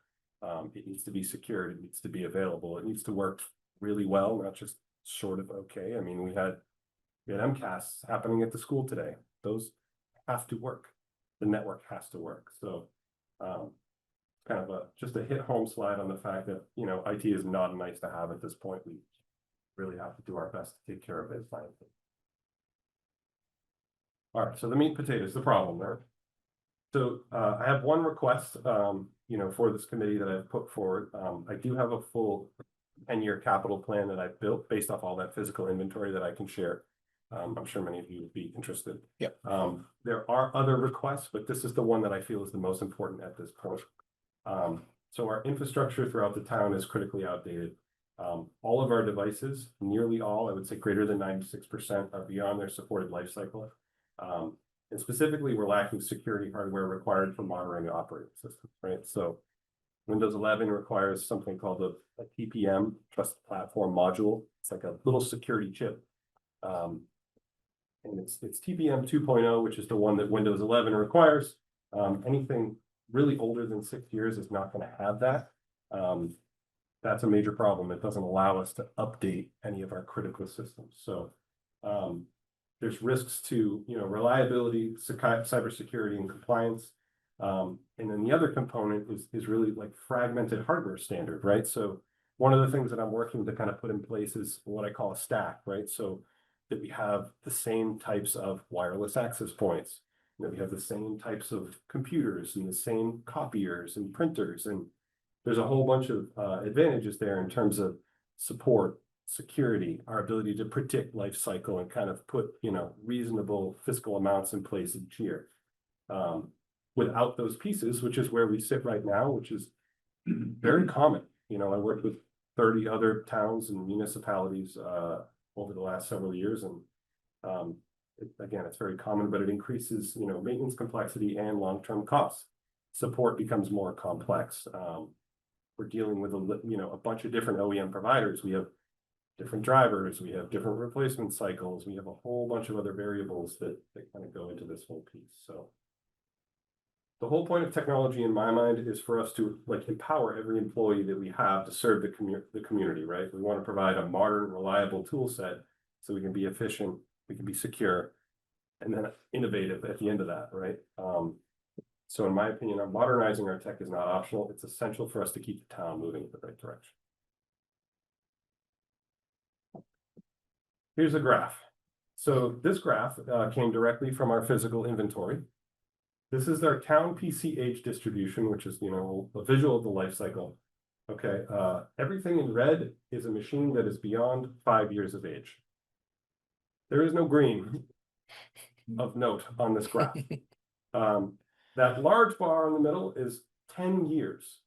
It needs to be secured, it needs to be available, it needs to work really well, not just sort of okay. I mean, we had MCAS happening at the school today. Those have to work. The network has to work. So kind of just a hit home slide on the fact that, IT is not nice to have at this point. We really have to do our best to take care of it. All right, so the meat and potatoes, the problem there. So I have one request, for this committee that I've put forward. I do have a full 10-year capital plan that I've built based off all that physical inventory that I can share. I'm sure many of you would be interested. Yep. There are other requests, but this is the one that I feel is the most important at this point. So our infrastructure throughout the town is critically outdated. All of our devices, nearly all, I would say greater than 96%, are beyond their supported life cycle. And specifically, we're lacking security hardware required for monitoring the operating system, right? So Windows 11 requires something called a TPM, Trusted Platform Module. It's like a little security chip. And it's TPM 2.0, which is the one that Windows 11 requires. Anything really older than 6 years is not going to have that. That's a major problem. It doesn't allow us to update any of our critical systems. So there's risks to reliability, cybersecurity, and compliance. And then the other component is really like fragmented hardware standard, right? So one of the things that I'm working to kind of put in place is what I call a stack, right? So that we have the same types of wireless access points, that we have the same types of computers and the same copiers and printers. And there's a whole bunch of advantages there in terms of support, security, our ability to predict life cycle and kind of put, reasonable fiscal amounts in place each year. Without those pieces, which is where we sit right now, which is very common. I worked with 30 other towns and municipalities over the last several years, and again, it's very common, but it increases, maintenance complexity and long-term costs. Support becomes more complex. We're dealing with a bunch of different OEM providers. We have different drivers, we have different replacement cycles, we have a whole bunch of other variables that kind of go into this whole piece. So the whole point of technology in my mind is for us to empower every employee that we have to serve the community, right? We want to provide a modern, reliable tool set so we can be efficient, we can be secure, and then innovative at the end of that, right? So in my opinion, modernizing our tech is not optional. It's essential for us to keep the town moving in the right direction. Here's a graph. So this graph came directly from our physical inventory. This is our town PCH distribution, which is, a visual of the life cycle. Okay, everything in red is a machine that is beyond 5 years of age. There is no green of note on this graph. That large bar in the middle is 10 years.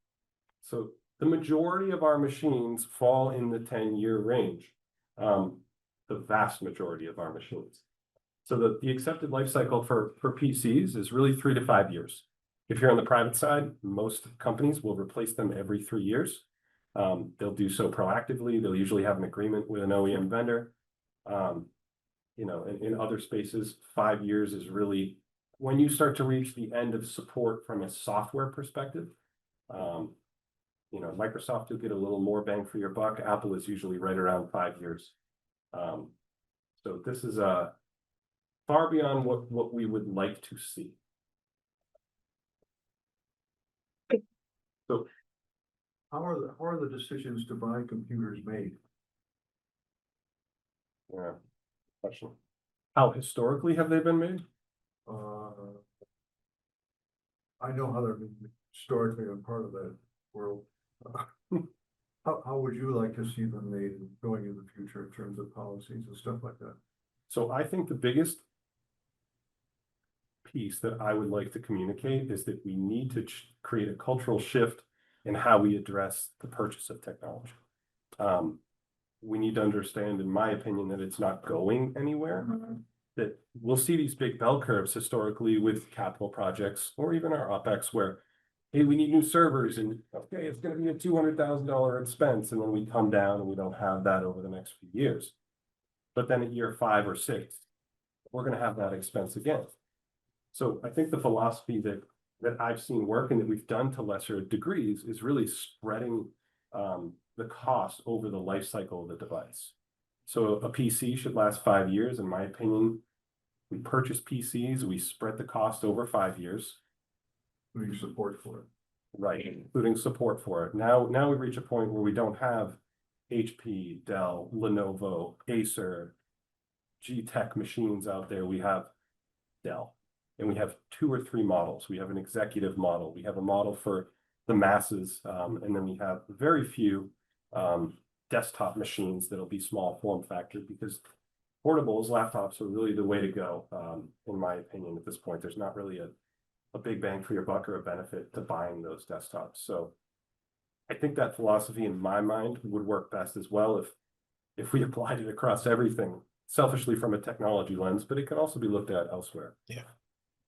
So the majority of our machines fall in the 10-year range. The vast majority of our machines. So the accepted life cycle for PCs is really 3 to 5 years. If you're on the private side, most companies will replace them every 3 years. They'll do so proactively. They'll usually have an agreement with an OEM vendor. In other spaces, 5 years is really when you start to reach the end of support from a software perspective. Microsoft will get a little more bang for your buck. Apple is usually right around 5 years. So this is far beyond what we would like to see. So How are the decisions to buy computers made? yeah, question. How historically have they been made? I know how they're historically a part of that world. How would you like to see them made going in the future in terms of policies and stuff like that? So I think the biggest piece that I would like to communicate is that we need to create a cultural shift in how we address the purchase of technology. We need to understand, in my opinion, that it's not going anywhere. That we'll see these big bell curves historically with capital projects or even our OpEx where, hey, we need new servers and okay, it's going to be a $200,000 expense. And then we come down and we don't have that over the next few years. But then at year 5 or 6, we're going to have that expense again. So I think the philosophy that I've seen work and that we've done to lesser degrees is really spreading the cost over the life cycle of the device. So a PC should last 5 years, in my opinion. We purchase PCs, we spread the cost over 5 years. We need support for it. Right, including support for it. Now we reach a point where we don't have HP, Dell, Lenovo, Acer, G-Tech machines out there. We have Dell, and we have 2 or 3 models. We have an executive model. We have a model for the masses, and then we have very few desktop machines that'll be small form factor because portables, laptops are really the way to go, in my opinion, at this point. There's not really a big bang for your buck or a benefit to buying those desktops. So I think that philosophy in my mind would work best as well if we applied it across everything, selfishly from a technology lens, but it can also be looked at elsewhere. Yeah.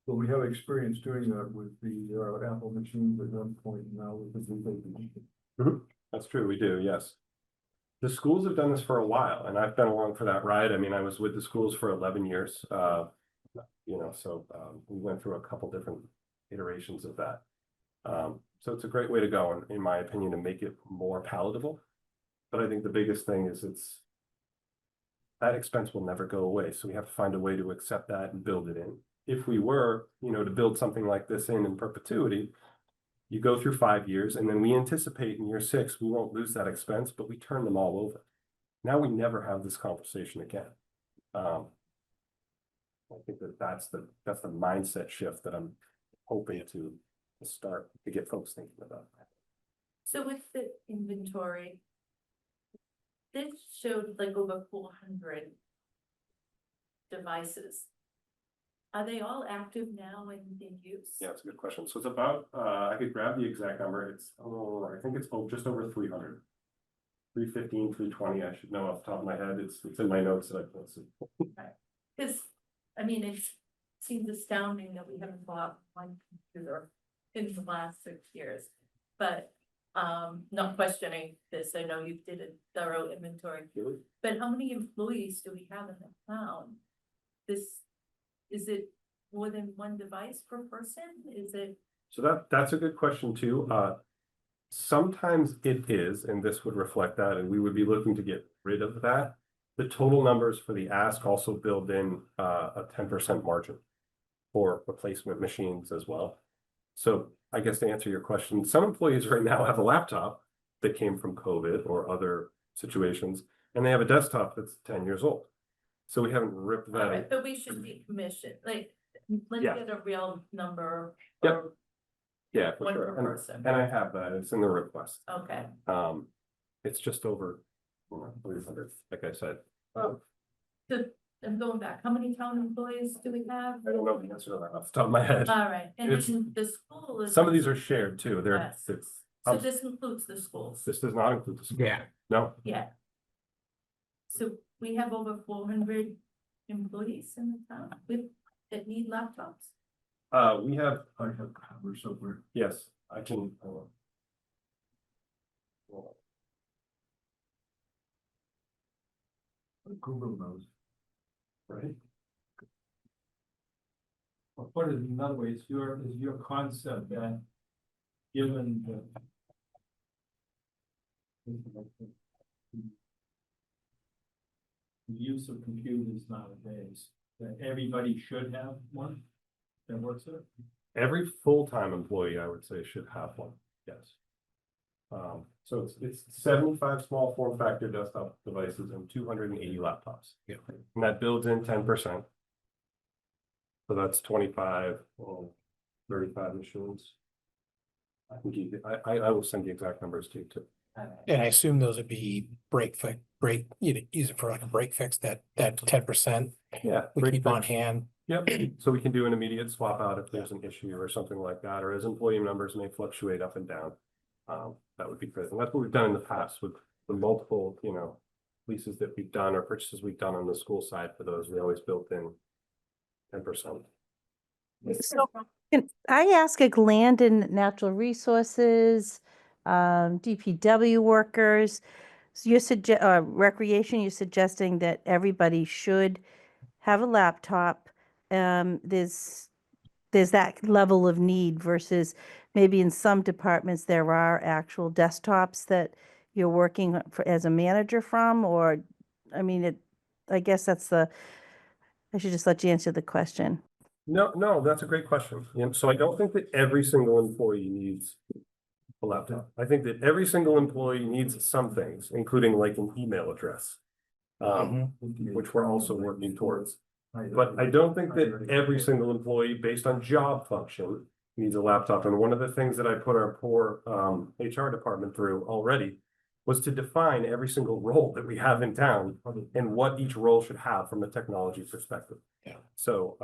Well, we have experience doing that with the Apple machines at one point now with the Google machine. That's true, we do, yes. The schools have done this for a while, and I've been along for that ride. I mean, I was with the schools for 11 years, so we went through a couple different iterations of that. So it's a great way to go, in my opinion, to make it more palatable. But I think the biggest thing is that expense will never go away. So we have to find a way to accept that and build it in. if we were, to build something like this in perpetuity, you go through 5 years and then we anticipate in year 6, we won't lose that expense, but we turn them all over. Now we never have this conversation again. I think that's the mindset shift that I'm hoping to start to get folks thinking about. So with the inventory, this showed like over 400 devices. Are they all active now and in use? Yeah, it's a good question. So it's about, I could grab the exact number. It's, I think it's just over 300. 315, 320, I should know off the top of my head. It's in my notes that I posted. Because, I mean, it seems astounding that we haven't bought one computer in the last 6 years. But, not questioning this, I know you did a thorough inventory. But how many employees do we have in the town? Is it more than one device per person? Is it? So that's a good question too. Sometimes it is, and this would reflect that, and we would be looking to get rid of that. The total numbers for the ask also build in a 10% margin for replacement machines as well. So I guess to answer your question, some employees right now have a laptop that came from COVID or other situations, and they have a desktop that's 10 years old. So we haven't ripped that. Alright, but we should be commissioned, like, let's Yeah. get a real number. Yep. or Yeah, for one sure. per person. And I have that. It's in the request. Okay, It's just over 300, like I said. and going back, how many town employees do we have? I don't know the answer to that off the top of my head. Alright, and It's- then the school is. Some of these are shared too. Yes. It's, So this includes the schools, this does not include the school. Yeah. No, yeah. So we have over 400 employees in the town that need laptops. we have, I have cover somewhere. yes, I can. Hold Google knows. on, right? Or put it another way, is your concept that given the use of computers nowadays, that everybody should have one that works there? Every full-time employee, I would say, should have one, yes. So it's 75 small form factor desktop devices and 280 laptops. Yeah. And that builds in 10%. So that's 25, 35 machines. I can give you, I will send you exact numbers to you too. And I assume those would be use it for like a break fix, that 10% Yeah. we break keep on fix. hand. Yep, so we can do an immediate swap out if there's an issue or something like that, or as employee numbers may fluctuate up and down. That would be great, and that's what we've done in the past with the multiple, leases that we've done or purchases we've done on the school side for those, we always built in 10%. So can I ask a land and natural resources, DPW workers, so you're recreation, you're suggesting that everybody should have a laptop. There's that level of need versus maybe in some departments, there are actual desktops that you're working as a manager from, or, I mean, I guess I should just let you answer the question. No, that's a great question. So I don't think that every single employee needs a laptop. I think that every single employee needs some things, including like an email address. Which we're also working towards. But I don't think that every single employee, based on job function, needs a laptop. And one of the things that I put our poor HR department through already was to define every single role that we have in town and what each role should have from a technology perspective. Yeah. So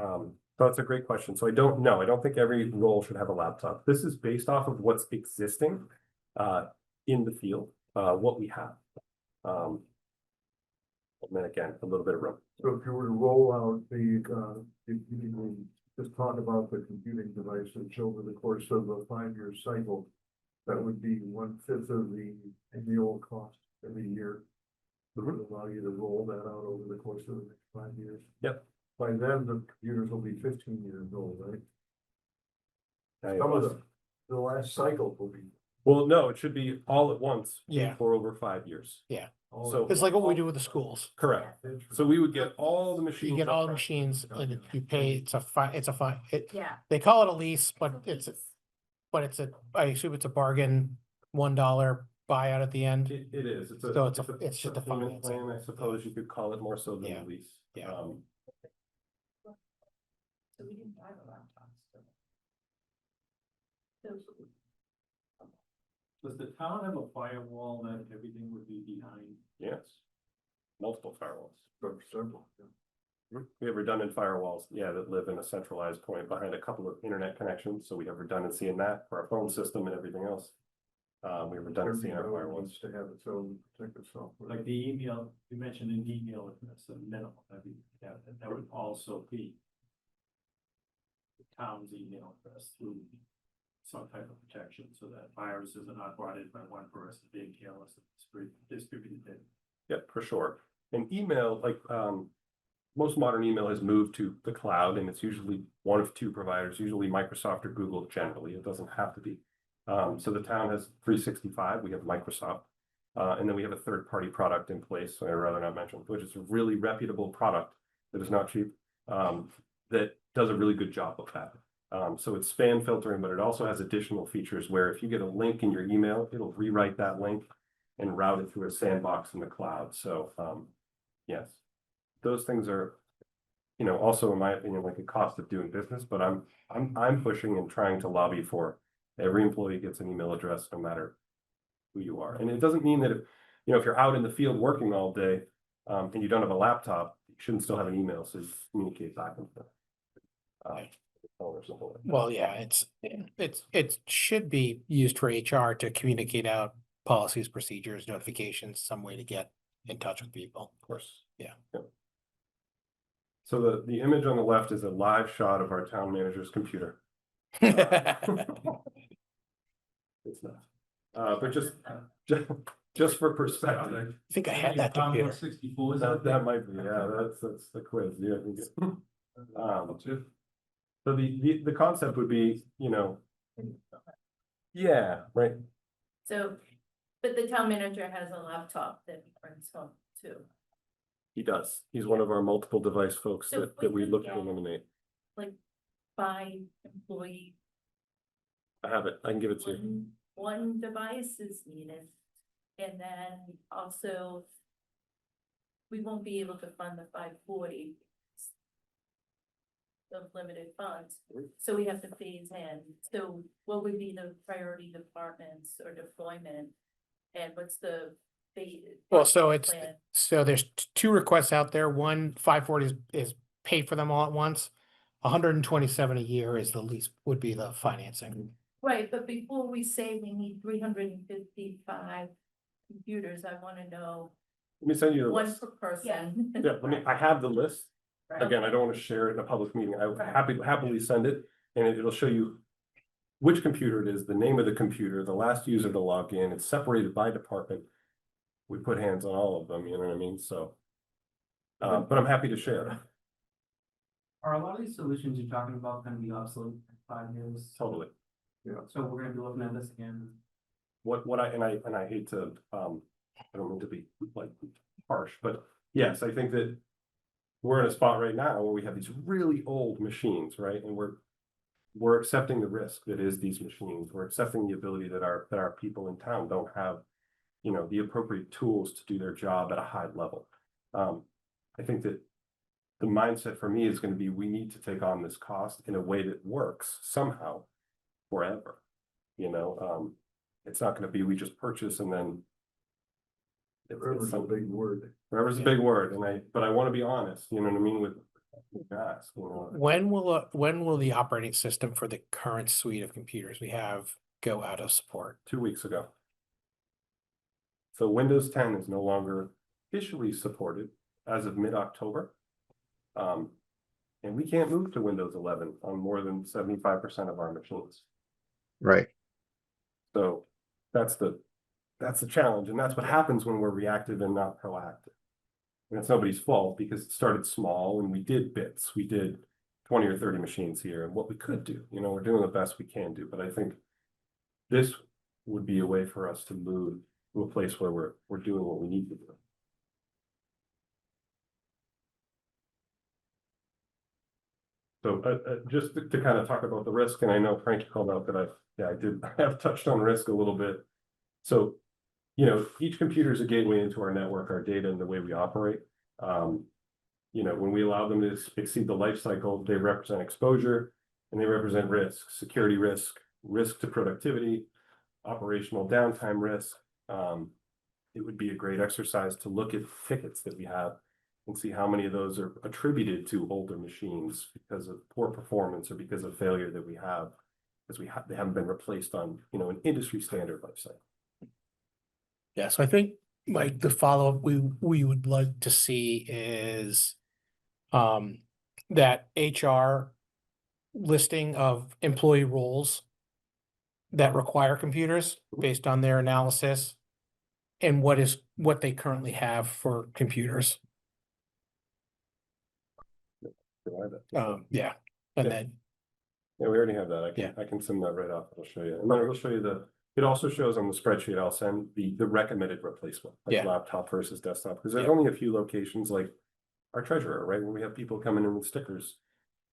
that's a great question. So I don't know. I don't think every role should have a laptop. This is based off of what's existing in the field, what we have. And then again, a little bit of room. So if you were to roll out if you can just talk about the computing devices over the course of a 5-year cycle, that would be 1/5 of the annual cost every year. It would allow you to roll that out over the course of the next 5 years. Yep. By then, the computers will be 15 years old, right? I- Some of the last cycle will be Well, no, it should be all at once. Yeah. For over 5 years. So- It's like what we do with the schools. Correct. So we would get all the machines. You get all the upfront. machines and you pay, it's a Yeah. they call it a lease, but I assume it's a bargain, $1 buyout at the end. It is, it's So it's just a payment financing. plan, I suppose you could call it more so than Yeah. a lease. Yeah. So we didn't buy the laptops. So Does the town have a firewall that everything would be behind? Yes. Multiple firewalls. Several. We have redundant firewalls, that live in a centralized point behind a couple of internet connections, so we have redundancy in that for our phone system and everything else. We have redundancy in our firewalls. Wants to have its own protective software. Like the email, you mentioned an email, that's a minimum, that would also be the town's email address through some type of protection, so that viruses are not brought in by one person being careless and distributed. Yeah, for sure. And email, like, most modern email has moved to the cloud, and it's usually one of two providers, usually Microsoft or Google generally. It doesn't have to be. So the town has 365, we have Microsoft. And then we have a third-party product in place, so I'd rather not mention, which is a really reputable product that is not cheap, that does a really good job of that. So it's spam filtering, but it also has additional features where if you get a link in your email, it'll rewrite that link and route it through a sandbox in the cloud. So, yes, those things are, also in my opinion, like a cost of doing business, but I'm pushing and trying to lobby for every employee gets an email address, no matter who you are. And it doesn't mean that if you're out in the field working all day, and you don't have a laptop, you shouldn't still have an email, so you communicate back and forth. Or something like that. Well, yeah, it should be used for HR to communicate out policies, procedures, notifications, some way to get in touch with people. Of course. Yeah. So the image on the left is a live shot of our town manager's computer. It's not. But just for perspective. I think I had that computer. 64, is That might be, that's the quiz, yeah. I think it- So the concept would be, yeah, right. So, but the town manager has a laptop that he brings home too. He does. He's one of our multiple device folks So that we we look to could get- eliminate. By employee, I have it. I can give it to you. one device is needed. And then also, we won't be able to fund the 540 of limited funds, so we have to phase in. So what would be the priority departments or deployment? And what's the phase? Well, so there's two requests out there. One, 540 is paid for them all at once. 127 a year is the least, would be the financing. Right, but before we say we need 355 computers, I wanna know Let me send you the one list. per person. Yeah, I have the list. Right. Again, I don't want to share it in a public meeting. I would Right. happily send it, and it'll show you which computer it is, the name of the computer, the last user to log in. It's separated by department. We put hands on all of them, you know what I mean? So, but I'm happy to share. Are a lot of these solutions you're talking about gonna be obsolete in 5 years? Totally. So we're gonna be looking at this again. What I hate to, I don't mean to be like harsh, but yes, I think that we're in a spot right now where we have these really old machines, right? And we're accepting the risk that is these machines. We're accepting the ability that our people in town don't have, the appropriate tools to do their job at a high level. I think that the mindset for me is going to be, we need to take on this cost in a way that works somehow forever. It's not going to be, we just purchase and then. Forever's a big word. Forever's a big word, but I want to be honest, you know what I mean, with that. When will the operating system for the current suite of computers we have go out of support? 2 weeks ago. So Windows 10 is no longer officially supported as of mid-October. And we can't move to Windows 11 on more than 75% of our machines. Right. So that's the challenge, and that's what happens when we're reactive and not proactive. And it's nobody's fault, because it started small and we did bits. We did 20 or 30 machines here, and what we could do, we're doing the best we can do. But I think this would be a way for us to move to a place where we're doing what we need to do. So, just to kind of talk about the risk, and I know Frank called out that I have touched on risk a little bit. So, you know, each computer is a gateway into our network, our data, and the way we operate. You know, when we allow them to exceed the life cycle, they represent exposure and they represent risk, security risk, risk to productivity, operational downtime risk. It would be a great exercise to look at tickets that we have and see how many of those are attributed to older machines because of poor performance or because of failure that we have, because they haven't been replaced on, you know, an industry standard life cycle. Yeah, so I think like the follow-up we would like to see is that HR listing of employee roles that require computers based on their analysis and what they currently have for computers. Yeah, and Yeah. then Yeah, we already have that. Yeah. I can send that right off. I'll show you. And then I'll show you it also shows on the spreadsheet, I'll send the recommended replacement, like Yeah. laptop versus desktop, because there's Yeah. only a few locations like our treasurer, right? Where we have people coming in with stickers.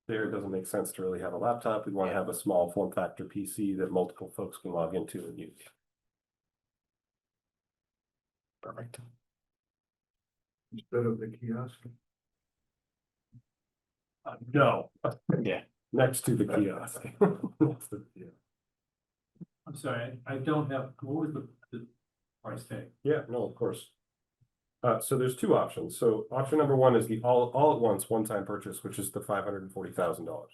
There, it doesn't make sense to really have a laptop. We want to have a small form factor PC that multiple folks can log into and use. perfect. Instead of the kiosk. No. Yeah. Next to the kiosk. Next to the kiosk. I'm sorry, I don't have, what was the price tag? Yeah, no, of course. So there's two options. So option number one is the all at once one-time purchase, which is the $540,000.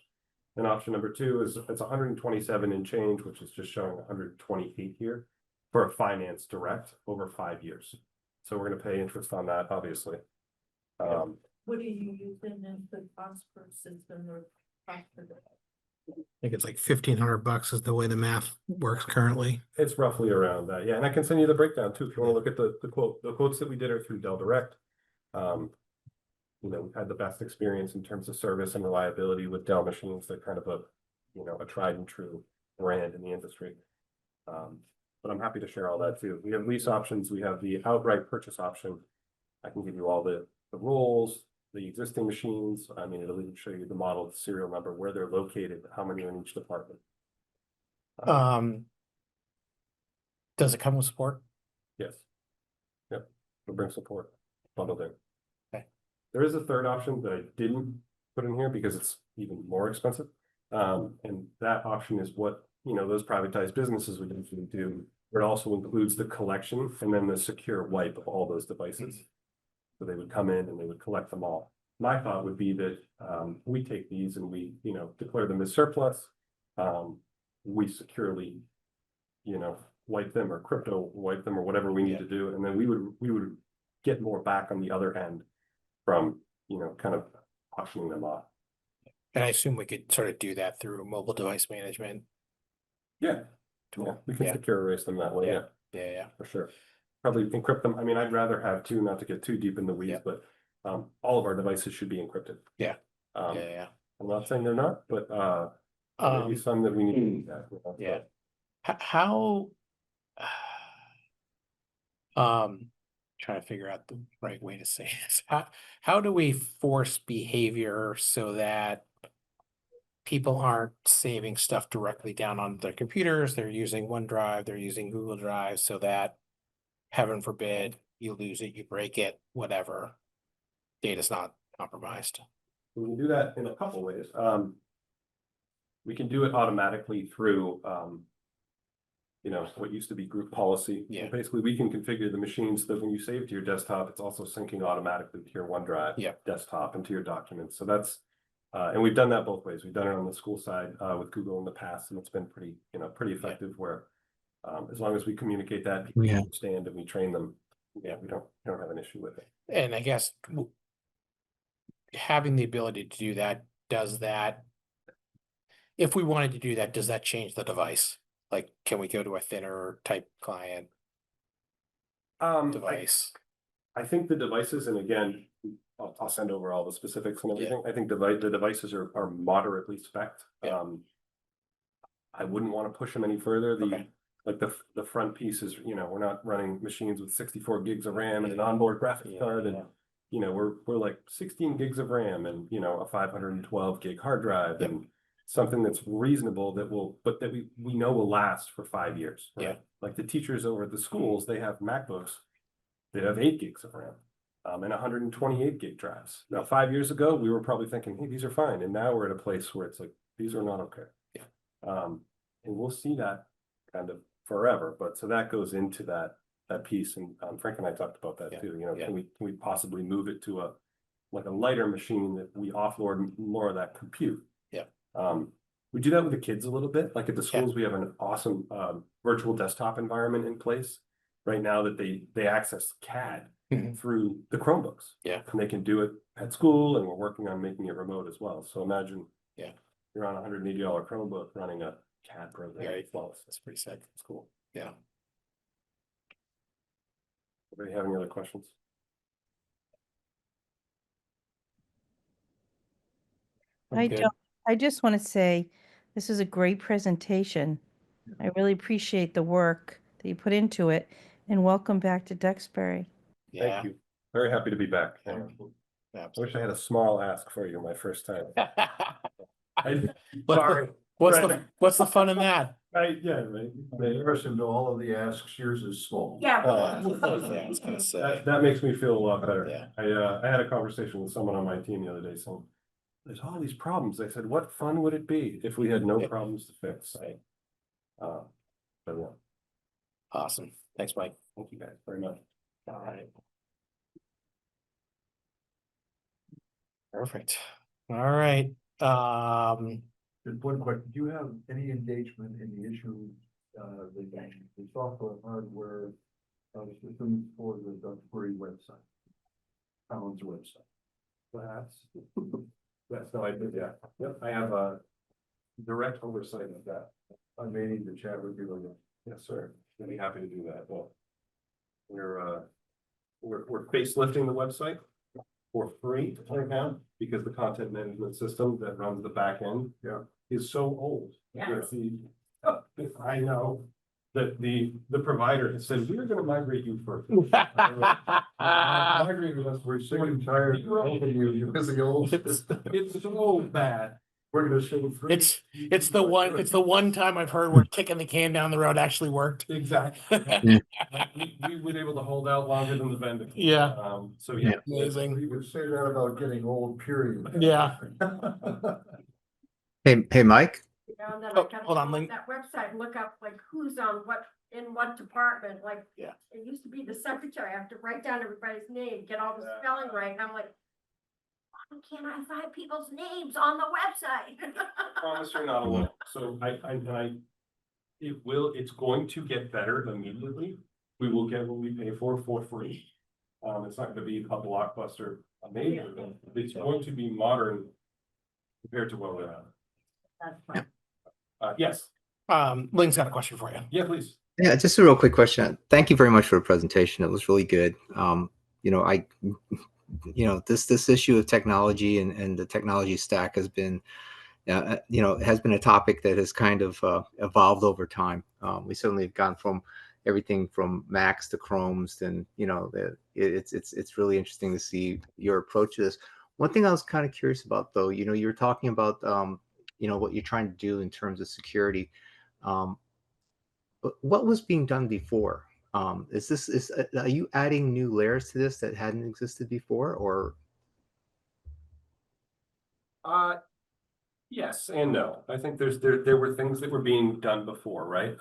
And option number two is it's 127 and change, which is just showing 128 here for a finance direct over 5 years. So we're going to pay interest on that, obviously. What are you using as the cost per system or cost per? I think it's like $1,500 is the way the math works currently. It's roughly around that, yeah. And I can send you the breakdown too if you want to look at the quote. The quotes that we did are through Dell Direct. You know, we've had the best experience in terms of service and reliability with Dell machines. They're kind of a tried and true brand in the industry. But I'm happy to share all that too. We have lease options. We have the outright purchase option. I can give you all the roles, the existing machines. I mean, it'll even show you the model, the serial number, where they're located, how many are in each department. Does it come with support? Yes. Yep. We'll bring support bundled in. Okay. There is a third option that I didn't put in here because it's even more expensive. And that option is what, you know, those privatized businesses would usually do. It also includes the collection and then the secure wipe of all those devices. So they would come in and they would collect them all. My thought would be that we take these and we, you know, declare them as surplus. We securely, you know, wipe them or crypto wipe them or whatever we need to do. And then we would get more back on the other end from, you know, kind of auctioning them off. And I assume we could sort of do that through mobile device management. Yeah. Tool. Yeah, we can Yeah. secure erase them that way. Yeah. Yeah, Yeah, for sure. Probably encrypt them. I mean, I'd rather have two, not to get too deep in the weeds, Yeah. but all of our devices should be encrypted. Yeah. I'm not saying they're not, but maybe yeah. some that we need to do that. You know, Yeah. but How, trying to figure out the right way to say this. How do we force behavior so that people aren't saving stuff directly down on their computers? They're using OneDrive, they're using Google Drive, so that, heaven forbid, you lose it, you break it, whatever, data's not compromised. we can do that in a couple ways. We can do it automatically through you know, what used to be group policy. Yeah. Basically, we can configure the machines so that when you save to your desktop, it's also syncing automatically to your OneDrive desktop and to your documents. So that's and we've done that both ways. We've done it on the school side with Google in the past, and it's been pretty effective. Where as long as we communicate that, people understand and we train them. Yeah, we don't have an issue with it. And I guess having the ability to do that, if we wanted to do that, does that change the device? Like, can we go to a thinner type client device? I think the devices, and again, I'll send over all the specifics and everything. I think the devices are moderately spec'd. I wouldn't want to push them any further. The like the front piece is, you know, we're not running machines with 64 gigs of RAM and an onboard graphics card, and you know, we're like 16 gigs of RAM and, you know, a 512 gig hard drive, and something that's reasonable that but that we know will last for 5 years. Right? Yeah. Like the teachers over at the schools, they have MacBooks that have 8 gigs of RAM. And 128 gig drives. Now, 5 years ago, we were probably thinking, hey, these are fine. And now we're at a place where it's like, these are not okay. Yeah. And we'll see that kind of forever. But so that goes into that piece. And Frank and I talked about that too. You know, can we possibly move it to a lighter machine that we offload more of that compute? Yeah. We do that with the kids a little bit. Like at the schools, we have an awesome virtual desktop environment in place right now that they access CAD through the Chromebooks. Yeah. And they can do it at school, and we're working on making it remote as well. So imagine you're on a $180 Chromebook running a CAD program. Right. Well, That's pretty sick. it's cool. Yeah. Anybody have any other questions? I'm I good. don't, I just want to say, this is a great presentation. I really appreciate the work that you put into it, and welcome back to Duxbury. Yeah. Thank you. Very happy to be back. Yeah. I wish I had a small ask for you my first time. Sorry. What's the fun in that? Yeah, right. In person to all of the asks, yours is small. Yeah, I was gonna say. That makes me feel a lot better. Yeah. I had a conversation with someone on my team the other day saying, there's all these problems. I said, what fun would it be if we had no problems to fix? Right. But yeah, Awesome. Thanks, Mike. thank you guys very much. All right. Perfect. All right. Just one question, do you have any engagement in the issue, the software hardware systems for the Duxbury website? Town's website? Perhaps. Yes, no, I did, yeah. Yep, I have a direct oversight of that. I may need to chat with you again. Yes, sir. I'd be happy to do that. Well, we're facelifting the website for free right now because the content management system that runs the back end is so old. Yes. I know that the provider has said, we're gonna migrate you first. Migrated us, We're sick and tired of helping you because of the old. it's so bad. We're gonna show free. It's the one time I've heard where kicking the can down the road actually worked. Exactly. We were able to hold out longer than the vendor. Yeah. So yeah. Amazing. You would say that about getting old, period. Yeah. Hey, Mike. And then I Oh, gotta hold on, go Ling. that website, and look up like who's on what, in what department, like. Yeah. It used to be the secretary, I have to write down everybody's name, get all the spelling right, and I'm like, why can't I find people's names on the website? Promise you're not alone. So it's going to get better immediately. We will get what we pay for free. It's not gonna be a blockbuster amazing, but it's going to be modern compared to where we're at. That's fine. Yes, Ling's got a question for you. yeah, please. Yeah, just a real quick question. Thank you very much for the presentation. It was really good. This issue of technology and the technology stack has been, has been a topic that has kind of evolved over time. We certainly have gone from everything from Macs to Chromes, and it's really interesting to see your approach to this. One thing I was kind of curious about, though, you were talking about what you're trying to do in terms of security. But what was being done before? Are you adding new layers to this that hadn't existed before, or? Yes and no. I think there were things that were being done before, right?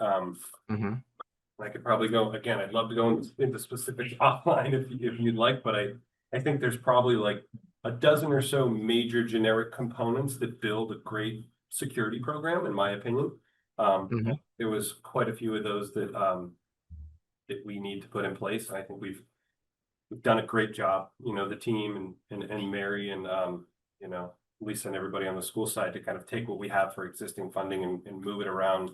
I could probably go again. I'd love to go into specifics offline if you'd like, but I think there's probably like a dozen or so major generic components that build a great security program, in my opinion. There was quite a few of those that we need to put in place. I think we've done a great job, the team and Mary and Lisa and everybody on the school side to kind of take what we have for existing funding and move it around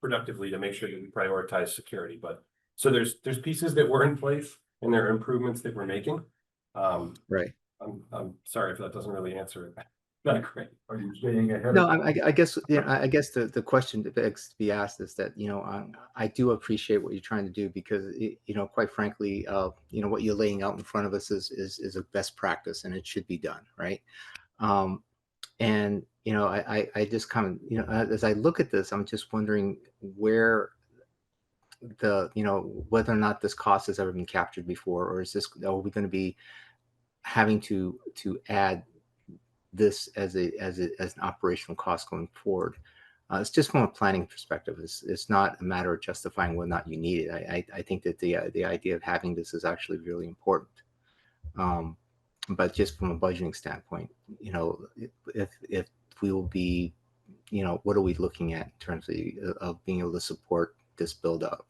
productively to make sure that we prioritize security. But so there's pieces that were in place and there are improvements that we're making. Right. I'm sorry if that doesn't really answer it. Not great. Are you staying ahead? No, of I guess, yeah, I guess the question that begs to be asked is that, I do appreciate what you're trying to do because, quite frankly, what you're laying out in front of us is a best practice and it should be done, right? And, I just kind of, as I look at this, I'm just wondering where whether or not this cost has ever been captured before, or are we going to be having to add this as an operational cost going forward? It's just from a planning perspective. It's not a matter of justifying whether or not you need it. I think that the idea of having this is actually really important. But just from a budgeting standpoint, if we will be, what are we looking at in terms of being able to support this build up?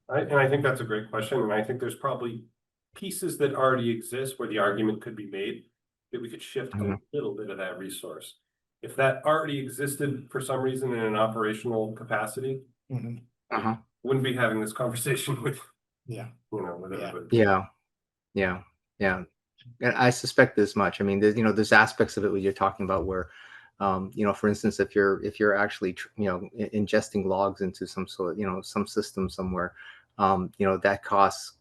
And I think that's a great question, and I think there's probably pieces that already exist where the argument could be made that we could shift a little bit of that resource. If that already existed for some reason in an operational capacity, wouldn't be having this conversation with, with everybody. Yeah. And I suspect as much. I mean, there's aspects of it where you're talking about where, for instance, if you're actually, ingesting logs into some sort, some system somewhere, that cost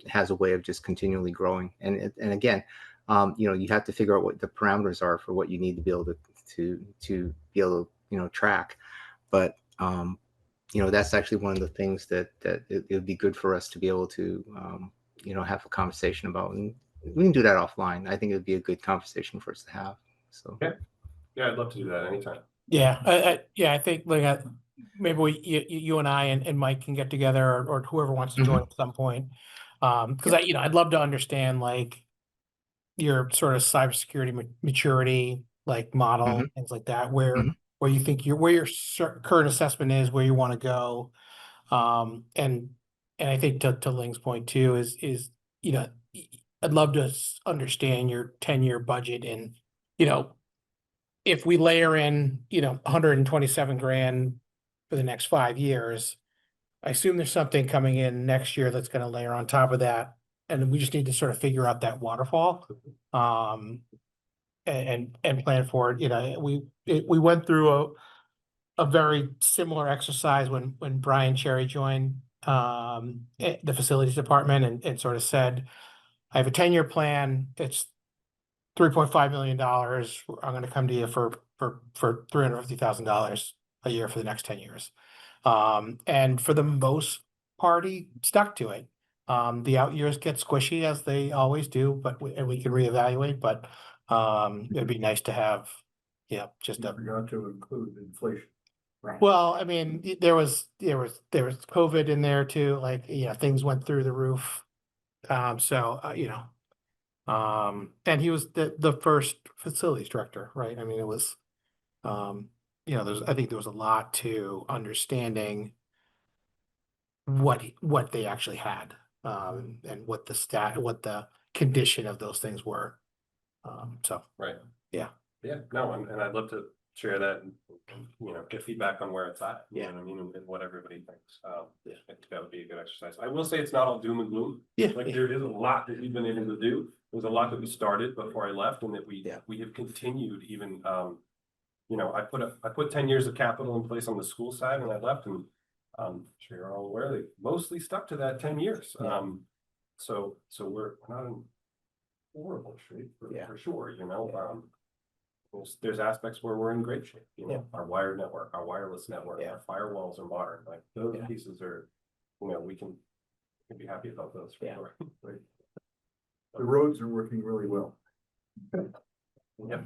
has a way of just continually growing. And again, you have to figure out what the parameters are for what you need to be able to be able to, track. But, that's actually one of the things that it would be good for us to be able to, have a conversation about. And we can do that offline. I think it would be a good conversation for us to have. So. Yeah, I'd love to do that anytime. Yeah, I think like maybe you and I and Mike can get together, or whoever wants to join at some point. Because I'd love to understand like your sort of cybersecurity maturity, like model, things like that, where you think where your current assessment is, where you want to go. And I think to Ling's point too is I'd love to understand your 10-year budget, and if we layer in 127 grand for the next 5 years, I assume there's something coming in next year that's going to layer on top of that, and we just need to sort of figure out that waterfall, and plan for it. We went through a very similar exercise when Brian Cherry joined the facilities department and sort of said, I have a 10-year plan. It's $3.5 million. I'm going to come to you for $350,000 a year for the next 10 years. And for the most part, he stuck to it. The out years get squishy as they always do, but we can reevaluate, but it'd be nice to have, just You forgot to include inflation. Right. Well, I mean, there was COVID in there too, like, things went through the roof. And he was the first facilities director, right? I mean, it was, I think there was a lot to understanding what they actually had, and what the condition of those things were. Right. Yeah. Yeah, no, and I'd love to share that and, get feedback on where it's at. You Yeah. know what I mean, and what everybody thinks. I think that would be a good exercise. I will say it's not all doom and gloom. Yeah. Like there is a lot that we've been able to do. There's a lot that we started before I left and that we have continued even, I put 10 years of capital in place on the school side when I left, and I'm sure you're all aware they mostly stuck to that 10 years. Yeah. So we're not in horrible shape for sure, there's aspects where we're in great shape, our wired network, our wireless network, our firewalls are modern, like those pieces are, we can be happy about those for sure. Right. The roads are working really well. Yep.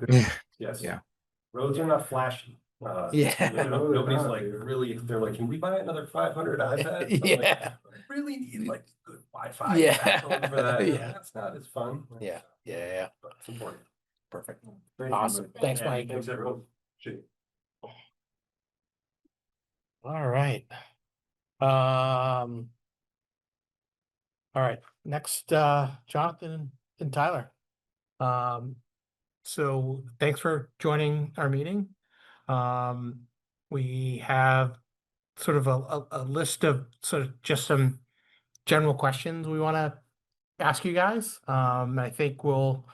Yeah. Yes. Yeah. Roads are not flashy. Nobody's like really, they're like, can we buy another 500 iPads? I'm like, I really need like good Wi-Fi. backbone for that. That's not as fun. Yeah. But it's important. Perfect. Thank you, Awesome. Mike. Thanks, Mike. Thanks, everyone. Shit. All right. All right, next, Jonathan and Tyler. So thanks for joining our meeting. We have sort of a list of sort of just some general questions we want to ask you guys. I think we'll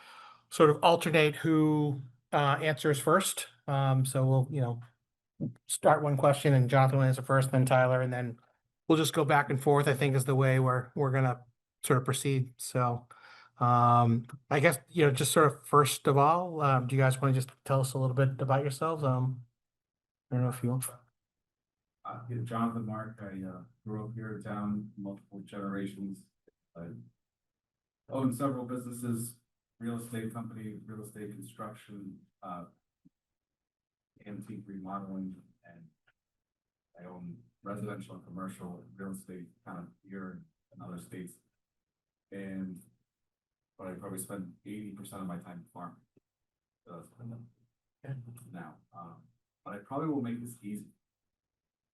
sort of alternate who answers first. So we'll, start one question and Jonathan will answer first, then Tyler, and then we'll just go back and forth, I think is the way we're gonna sort of proceed. So I guess, just sort of first of all, do you guys want to just tell us a little bit about yourselves? I don't know if you want. Jonathan Mark, I grew up here in town, multiple generations. I own several businesses, real estate company, real estate construction, antique remodeling, and I own residential and commercial real estate kind of here in other states. But I probably spend 80% of my time farming. So that's now, but I probably will make this easy.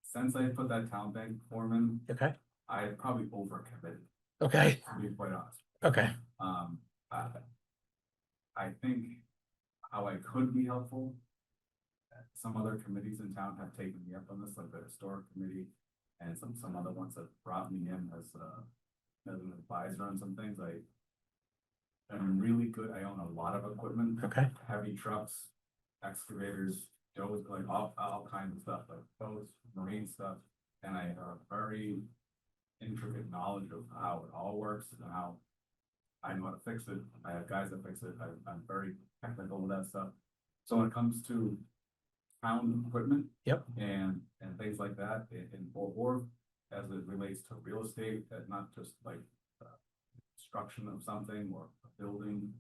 Since I put that town bank form in, Okay. I probably overcommitted, Okay. to be quite honest. Okay. I think how I could be helpful. Some other committees in town have taken me up on this, like the historic committee, and some other ones that brought me in as an advisor on some things. I'm really good. I own a lot of equipment. Okay. Heavy trucks, excavators, those, like all kinds of stuff, like boats, marine stuff, and I have a very intricate knowledge of how it all works and how I know how to fix it. I have guys that fix it. I'm very technical with that stuff. So when it comes to town equipment, Yep. and things like that, or as it relates to real estate, not just like construction of something or a building,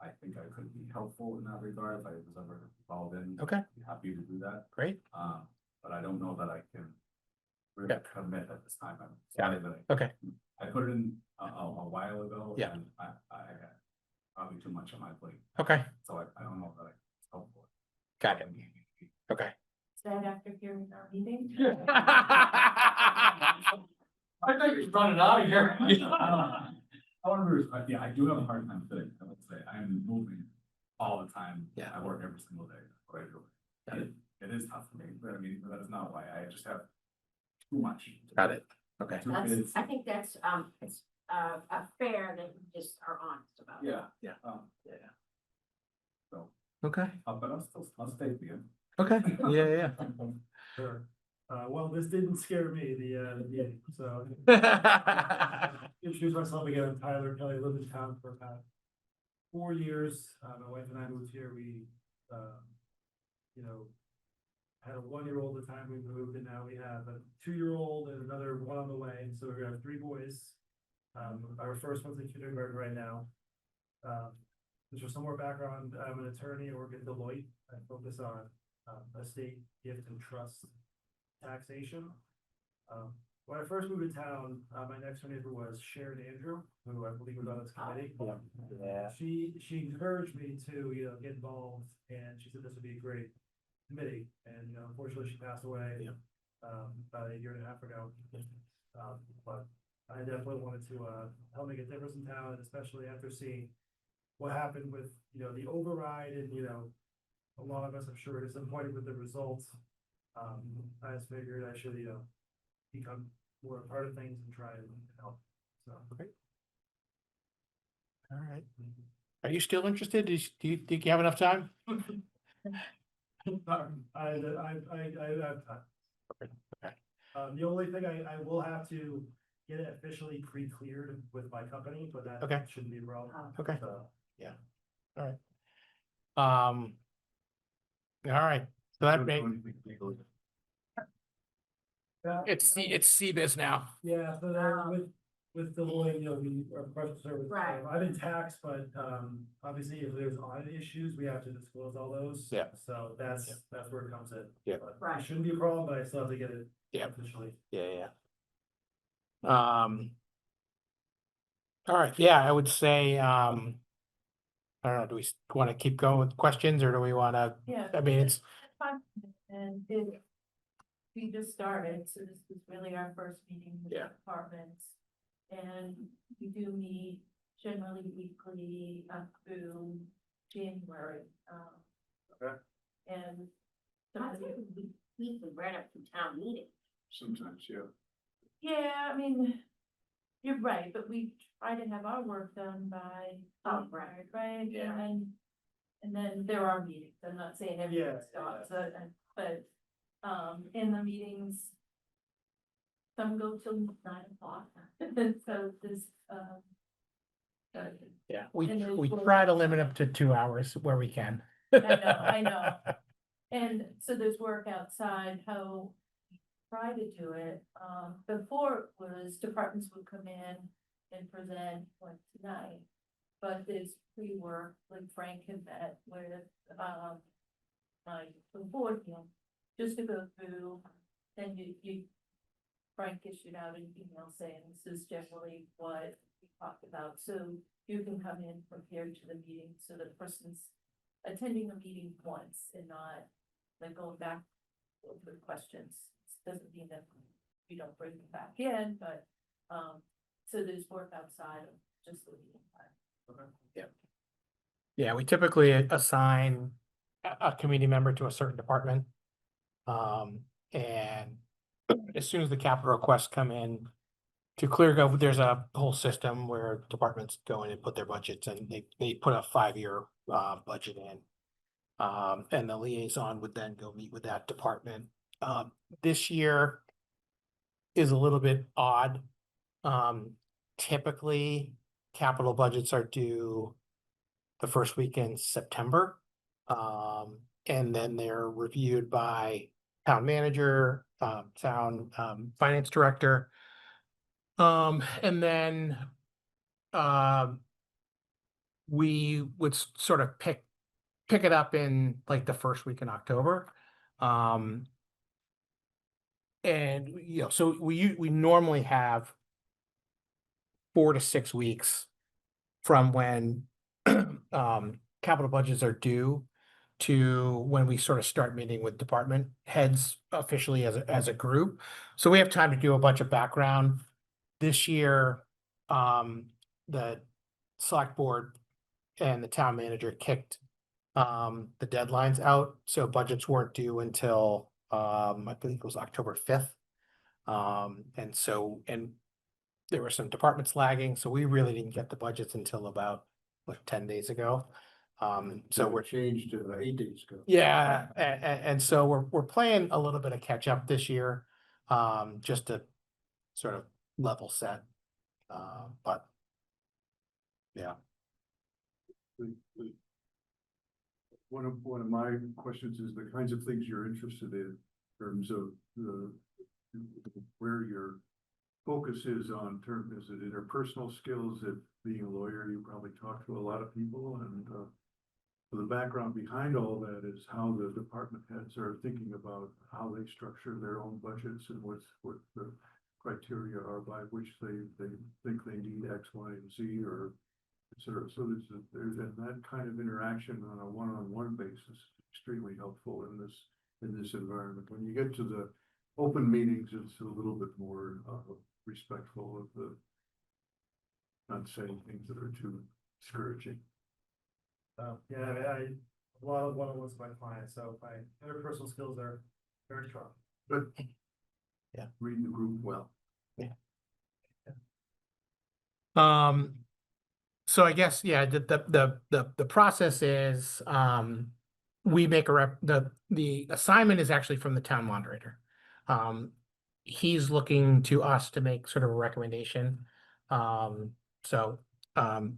I think I could be helpful in that regard if I was ever involved in. Okay. I'd be happy to do that. Great. But I don't know that I can really commit at this time. I'm Got sorry it. that Okay. I put it in a while ago. Yeah. And I had probably too much on my plate, Okay. so I don't know that it's helpful. Got it. Okay. Is that after hearing our meeting? I thought you were running out of here. However, yeah, I do have a hard time fitting. I would say I am moving all the time. Yeah. I work every single day. Got it. It is tough for me, but I mean, that is not why. I just have too much. Got it. Okay. Two That's, kids. I think that's, it's, a fair that you just are honest about. it. Yeah. Yeah. Yeah. So, Okay. but I'll stay with you. Okay. Yeah. Sure. Well, this didn't scare me, so. Yeah. Introduce myself again, I'm Tyler Kelly, lived in town for about 4 years. My wife and I moved here, we, had a 1-year-old at the time we moved, and now we have a 2-year-old and another one on the way, so we're gonna have 3 boys. Our first one's in kindergarten right now. Just for some more background, I'm an attorney, I work at Deloitte, I focus on estate, gift, and trust taxation. When I first moved to town, my next door neighbor was Sharon Andrew, who I believe was on this committee. Yeah. She encouraged me to, get involved, and she said this would be a great committee, and, unfortunately she passed away. About 1.5 years ago. But I definitely wanted to, help make a difference in town, and especially after seeing what happened with, the override, and, a lot of us, I'm sure, are disappointed with the results. I just figured I should, become more a part of things and try and help, so. Okay. All right. Are you still interested? Do you think you have enough time? I have time. Okay. The only thing I will have to get it officially pre-cleared with my company, but that Okay. shouldn't be a problem. Okay. So, All right. So that makes it's CBIZ now. yeah, so with Deloitte, we are professional service. Right. I'm in tax, but, obviously if there's audit issues, we have to disclose all those. Yeah. So that's where it comes in. Yeah. But Right. It shouldn't be a problem, but I still have to get it. Yeah. Officially. Yeah. All right. Yeah, I would say, I don't know, do we want to keep going with questions or do we want to, Yeah. I mean, it's, Fine. And we just started, so this is really our first meeting with the Yeah. departments. And we do meet generally weekly up through January. Okay. And. We can right up to town meeting. Sometimes, yeah. Yeah, I mean, You're right, but we try to have our work done by. Oh, right. Right, Yeah. and then there are meetings, I'm not saying everything Yeah, stops, but, in the meetings. Some go till 9 o'clock, so this, Yeah, we, And there's we work try to limit outside. up to 2 hours where we can. I know. And so there's work outside, how we try to do it, before it was departments would come in and present like tonight. But there's pre-work, like Frank had met with, like, the board, just to go through, then you. Frank issued out an email saying this is generally what we talked about, so you can come in prepared to the meeting, so the person's attending a meeting once and not like going back with questions. Doesn't mean that we don't bring them back in, but, so there's work outside of just the meeting time. Yeah, we typically assign a committee member to a certain department. And as soon as the capital requests come in to ClearGov, there's a whole system where departments go in and put their budgets and they put a 5-year budget in. And the liaison would then go meet with that department. This year is a little bit odd. Typically, capital budgets are due the first week in September. And then they're reviewed by town manager, town finance director. And then we would sort of pick it up in like the first week in October. And so we normally have 4 to 6 weeks from when capital budgets are due to when we sort of start meeting with department heads officially as a group. So we have time to do a bunch of background. This year, the select board and the town manager kicked the deadlines out, so budgets weren't due until I believe it was October 5th. And there were some departments lagging, so we really didn't get the budgets until about 10 days ago. So we're changed 8 days ago. yeah, and so we're playing a little bit of catch up this year, just to sort of level set. But yeah. One of my questions is the kinds of things you're interested in terms of where your focus is on is it interpersonal skills? If being a lawyer, you probably talk to a lot of people, and the background behind all that is how the department heads are thinking about how they structure their own budgets and what the criteria are by which they think they need X, Y, and Z, or et cetera. So there's that kind of interaction on a one-on-one basis, extremely helpful in this environment. When you get to the open meetings, it's a little bit more respectful of the not saying things that are too discouraging. Yeah, I a lot of one-on-ones with my clients, so my interpersonal skills are very strong. But yeah, reading the group well. Yeah. So I guess, yeah, the process is, we make the assignment is actually from the town moderator. He's looking to us to make sort of a recommendation. So,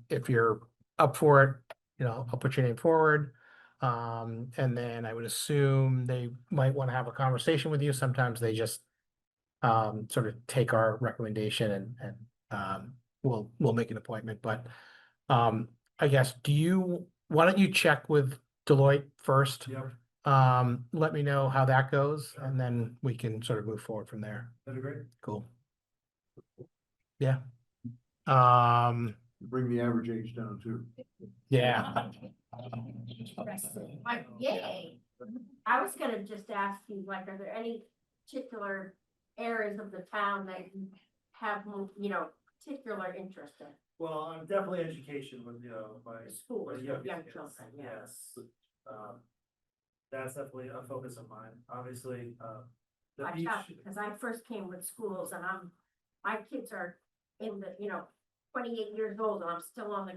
if you're up for it, I'll put your name forward. And then I would assume they might want to have a conversation with you. Sometimes they just sort of take our recommendation and we'll make an appointment. But I guess, why don't you check with Deloitte first? Yep, Let me know how that goes, and then we can sort of move forward from there. that'd be great. Cool. Yeah. Bring the average age down too. Yeah. Yay. I was gonna just ask you, like, are there any particular areas of the town that you have, particular interest in? Well, I'm definitely education with, my Schools, my young kids, children, yeah. Yes. That's definitely a focus of mine, obviously, the Watch beach. out, because I first came with schools and my kids are in the, 28 years old and I'm still on the.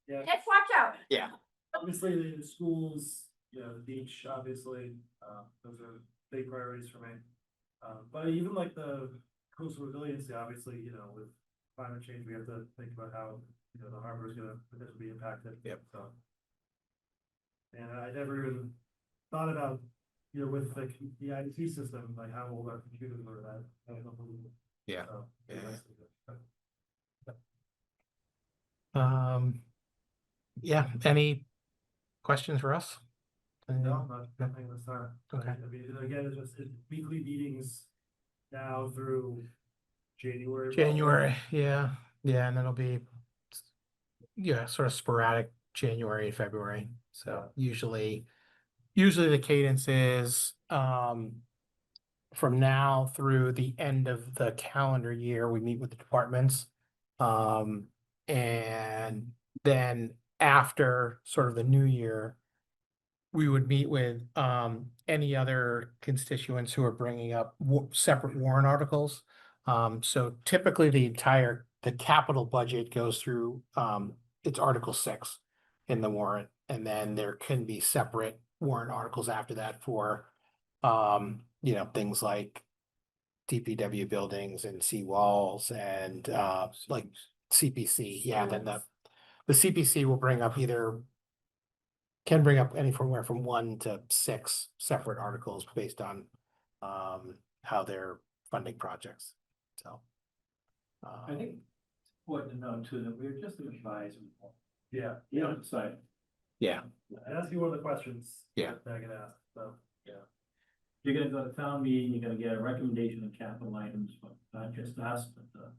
Yeah, Let's watch out. Yeah. obviously the schools, the beach, obviously, those are big priorities for me. But even like the coastal resiliency, obviously, with climate change, we have to think about how, the harbor is gonna potentially be impacted. Yep. So. And I never even thought about, with the IT system, like how old our computers are at. I don't know. Yeah. So, Yeah. Um, yeah, any questions for us? No, nothing this time. Okay. I mean, again, it's weekly meetings now through January. probably. January, yeah, and it'll be, sort of sporadic January, February. So usually the cadence is, from now through the end of the calendar year, we meet with the departments. And then after sort of the new year, we would meet with any other constituents who are bringing up separate warrant articles. So typically the capital budget goes through, it's Article 6 in the warrant, and then there can be separate warrant articles after that for things like DPW buildings and seawalls and like CPC. Yeah, then the CPC will can bring up anywhere from 1 to 6 separate articles based on how they're funding projects. So I think it's important to know too, that we're just an advisory. board. Yeah, You don't decide. yeah, and that's one of the questions. Yeah. That I get asked, so. You're gonna go to town meeting, you're gonna get a recommendation on capital items, but not just us, but the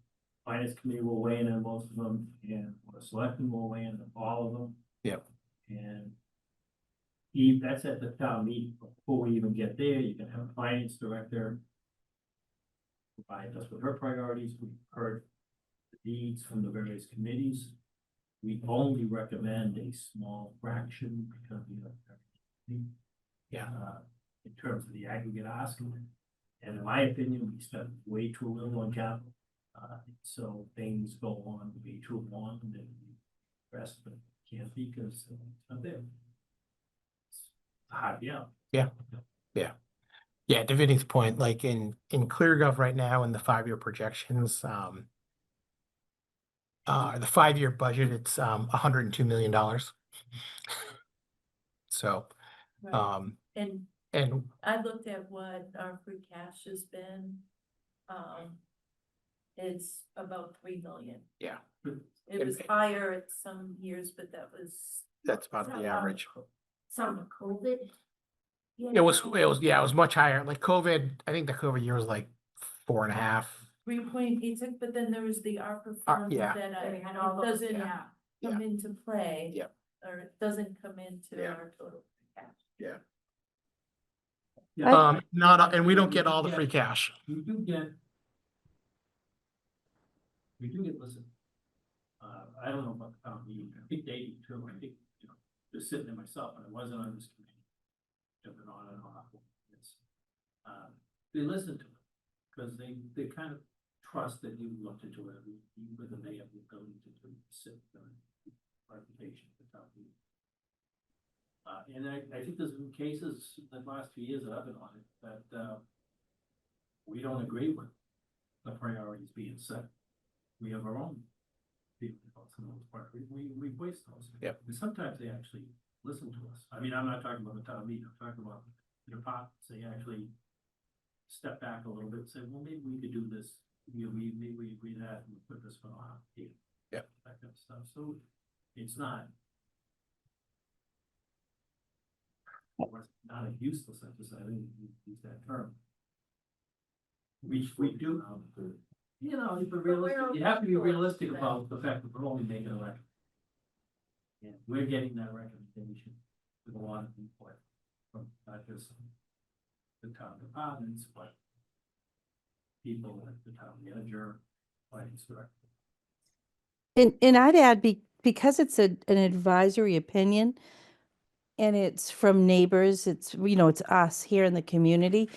finance committee will weigh in on most of them, and the selectmen will weigh in on all of them. Yep. And that's at the town meeting. Before we even get there, you can have a finance director provide us with her priorities. We've heard the needs from the various committees. We only recommend a small fraction because we have. Yeah. In terms of the aggregate ask. And in my opinion, we spent way too little on capital. So things go on way too long and then the rest of it can't be because it's not there. It's hard, yeah. Yeah, to Vinny's point, like in ClearGov right now in the 5-year projections, the 5-year budget, it's $102 million. So And and I looked at what our free cash has been. It's about 3 million. Yeah. It was higher at some years, but that's about the average. some COVID. It was much higher. Like COVID, I think the COVID year was like 4.5. 3.86, but then there was the ARPA funds yeah. that We had all it those, doesn't yeah. come into play. Yep. Or it doesn't come into Yeah. our total cash. And we don't get all the free cash. We do get, listen. I don't know about the town meeting, I think they do too, I think, just sitting there myself, and I wasn't on this committee. Jumping on and off. They listen to it, because they kind of trust that you looked into it, whether they have the ability to sit there and presentation at the town meeting. And I think there's been cases in the last few years that I've been on it, that we don't agree with the priorities being set. We have our own people, for the most part, we voice those. Yep. And sometimes they actually listen to us. I mean, I'm not talking about the town meeting, I'm talking about the departments, they actually step back a little bit and say, well, maybe we could do this, maybe we agree that and put this one on here. Yep. That kind of stuff, so it's not a useless exercise, I didn't use that term. We do, but realistic, you have to be realistic about the fact that we're only making a record. And we're getting that recommendation with a lot of input from not just the town departments, but people like the town manager, finance director. And I'd add, because it's an advisory opinion and it's from neighbors, it's us here in the community.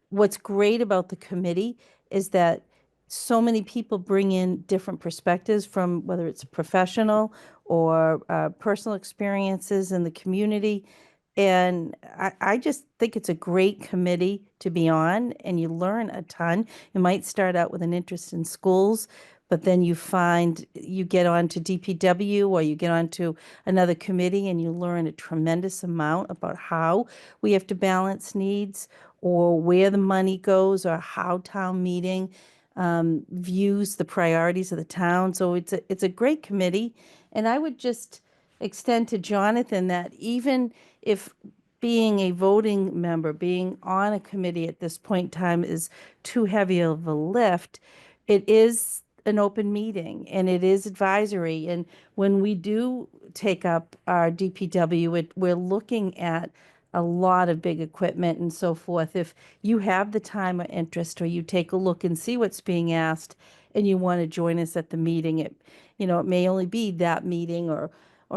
What's great about the committee is that so many people bring in different perspectives from whether it's professional or personal experiences in the community. And I just think it's a great committee to be on, and you learn a ton. You might start out with an interest in schools, but then you find you get on to DPW or you get on to another committee and you learn a tremendous amount about how we have to balance needs or where the money goes or how town meeting views the priorities of the town. So it's a great committee. And I would just extend to Jonathan that even if being a voting member, being on a committee at this point in time is too heavy of a lift, it is an open meeting and it is advisory. And when we do take up our DPW, we're looking at a lot of big equipment and so forth. If you have the time or interest, or you take a look and see what's being asked and you want to join us at the meeting, it may only be that meeting or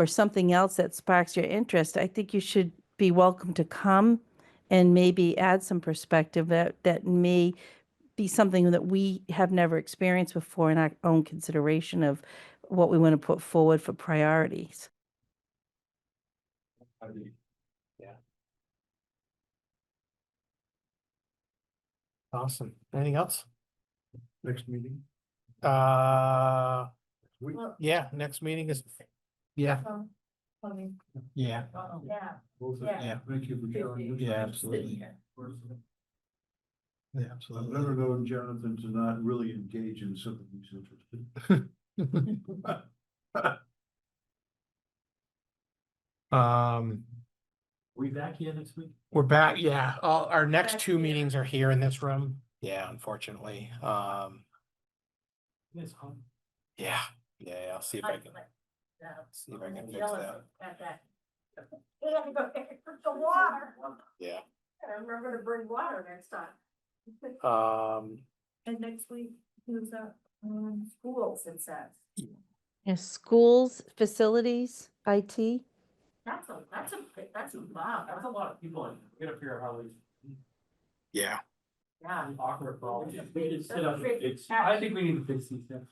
something else that sparks your interest. I think you should be welcome to come and maybe add some perspective that may be something that we have never experienced before in our own consideration of what we want to put forward for priorities. Awesome. Anything else? Next meeting. Yeah, next meeting is, yeah, yeah, Yeah. yeah, Thank you for sharing. this. yeah, absolutely. Yeah, I've absolutely. never known Jonathan to not really engage in something he's interested in. We back here next week? We're back, yeah, all, our next Back two here. meetings are here in this room, yeah, unfortunately, Yes, home. yeah, I'll see if I can, see if I can fix that, You have to go get the water. yeah. I remember to bring water next time. And next week, who's up? Schools, it says. Yes, schools, facilities, IT. That's a lot. That's a lot of people. We gotta figure out how we. Yeah. Yeah. Awkward problem. We just sit That's a up. big I think we need to fix these things.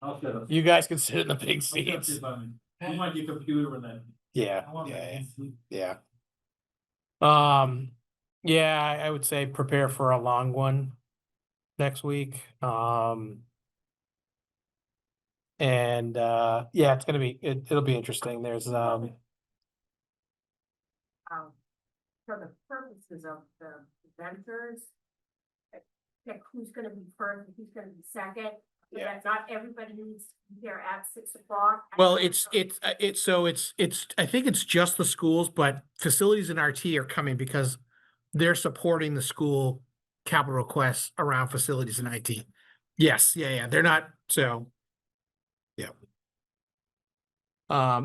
I'll shut up. You guys can sit in the big I'll shut seats. up about me. I want your computer and then. Yeah, I want my yeah, PC. yeah. Yeah, I would say prepare for a long one next week. And yeah, it's gonna be, it'll be interesting. There's For the purposes of the ventures. Pick who's gonna be first, and who's gonna be second. So Yeah. that not everybody needs to be there at 6 o'clock. well, it's I think it's just the schools, but facilities and RT are coming because they're supporting the school capital requests around facilities and IT. Yes, yeah, they're not, so. Yeah.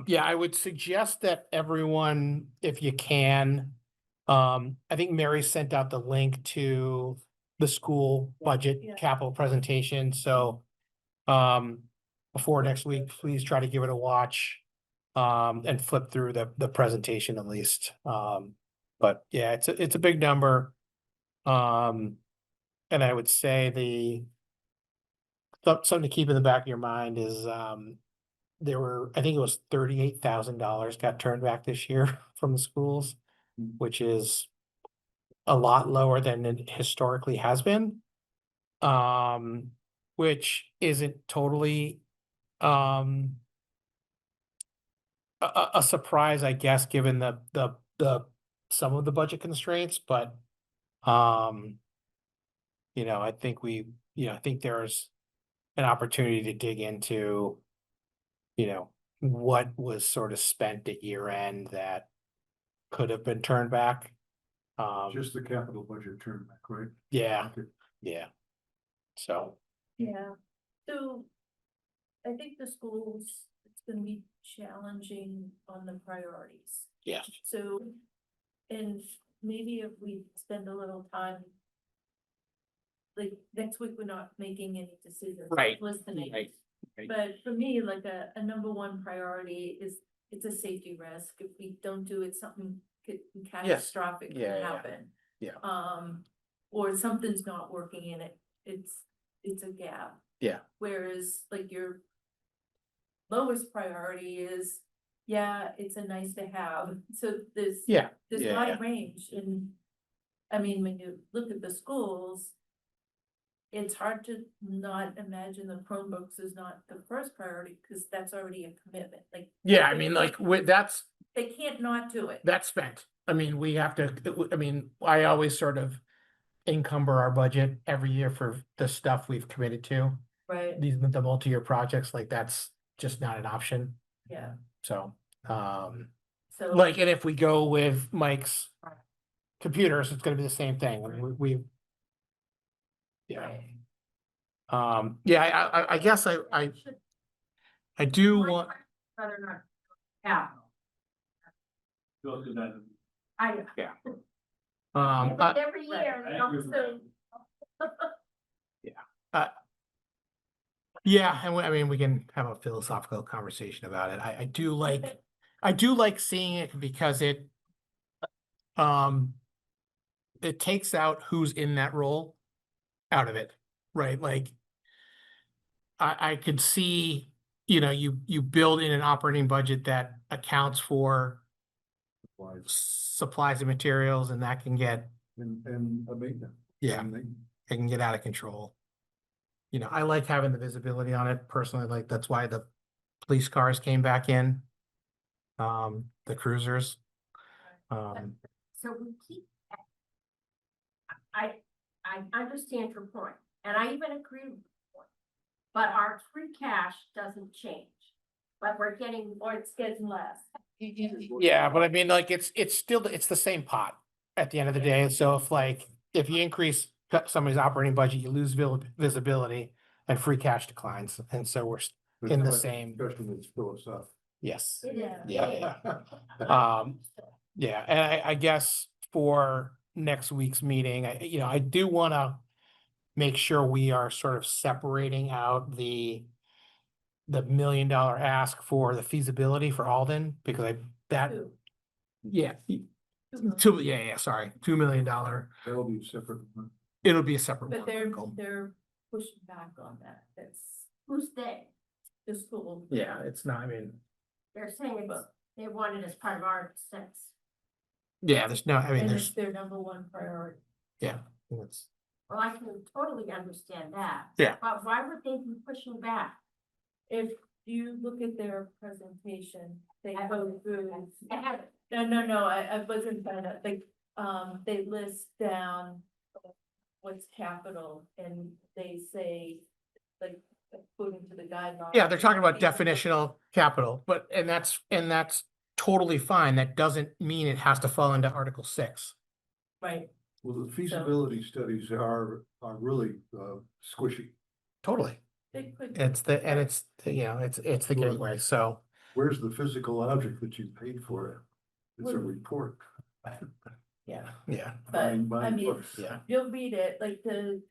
Yeah, I would suggest that everyone, if you can, I think Mary sent out the link to the school budget Yeah. capital presentation, so before next week, please try to give it a watch and flip through the presentation at least. But yeah, it's a big number. And I would say something to keep in the back of your mind is there were, I think it was $38,000 got turned back this year from the schools, which is a lot lower than it historically has been. Which isn't totally a surprise, I guess, given the some of the budget constraints, but I think I think there's an opportunity to dig into what was sort of spent at year end that could have been turned back. Just the capital budget turn back, right? Yeah, Okay. yeah. So, Yeah, so I think the schools, it's gonna be challenging on the priorities. yeah, So, and maybe if we spend a little time. Like next week, we're not making any decisions. Right, Listening. right. But for me, like a number one priority is, it's a safety risk. If we don't do it, something catastrophic could Yeah, yeah. happen. Yeah. Or something's not working in it, it's a gap. Yeah. Whereas like your lowest priority is, yeah, it's a nice to have, so there's Yeah. there's a Yeah, lot yeah. of range, and I mean, when you look at the schools, it's hard to not imagine the Chromebooks is not the first priority, because that's already a commitment, like. Yeah, I they mean, can't- like, with, that's They can't not do it. that's spent. I mean, we have to, I mean, I always sort of encumber our budget every year for the stuff we've committed to. Right. The multi-year projects, like, that's just not an option. Yeah, So, so. like, and if we go with Mike's computers, it's gonna be the same thing. Yeah. Yeah, I guess I do want, Whether or not capital. Go through that. But every year, I you know, agree with so yeah, and I mean, we can have a philosophical conversation about it. I do like seeing it because it takes out who's in that role out of it, right? Like, I could see, you build in an operating budget that accounts for supplies and materials, and that can get, And a maintenance. yeah, And they- it can get out of control. I like having the visibility on it personally, like, that's why the police cars came back in. The cruisers. So we keep. I understand your point, and I even agree with your point. But our free cash doesn't change, but we're getting, or it's getting less. Yeah, but I mean, like, it's still, it's the same pot at the end of the day. So if you increase somebody's operating budget, you lose visibility and free cash declines. And so we're There's in the not same, Discussion that's philosophical. yes. It is. Yeah, yeah, and I guess for next week's meeting, I do wanna make sure we are sort of separating out the $1 million ask for the feasibility for Alden, because Two. yeah, sorry, $2 million. That'll be separate. It'll be a separate But one. they're pushing back on that, that's Who's they? the school. Yeah, it's not, I mean, They're saying they want it as part of our sense. yeah, there's no, I mean, And there's, it's their number one priority. yeah. It's, Well, I can totally understand that. Yeah. But why would they be pushing back? If you look at their presentation, they I go through. I haven't. No, I wasn't trying to, like, they list down what's capital, and they say, like, according to the guidelines. yeah, they're talking about definitional capital, but, and that's totally fine. That doesn't mean it has to fall into Article 6. Right, Well, the feasibility studies are really squishy. Totally. they could. It's the gateway, so. Where's the physical object that you paid for it? It's a Well- report. Yeah, Yeah, but I Buying mean, books. yeah. you'll read it, like the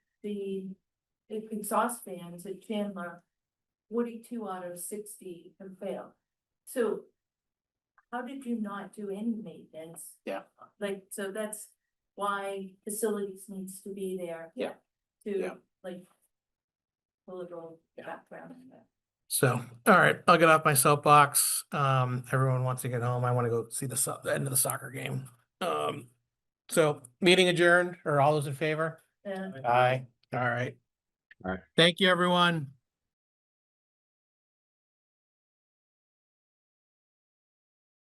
exhaust fans at Chandler, 42 out of 60 have failed. So how did you not do any maintenance? Yeah. Like, so that's why facilities needs to be there. Yeah. To Yeah. like a little Yeah. background on that. So, all right, I'll get off my soapbox. Everyone wants to get home. I want to go see the end of the soccer game. So meeting adjourned, or all those in favor? Yeah. Aye. All right. All right. Thank you, everyone.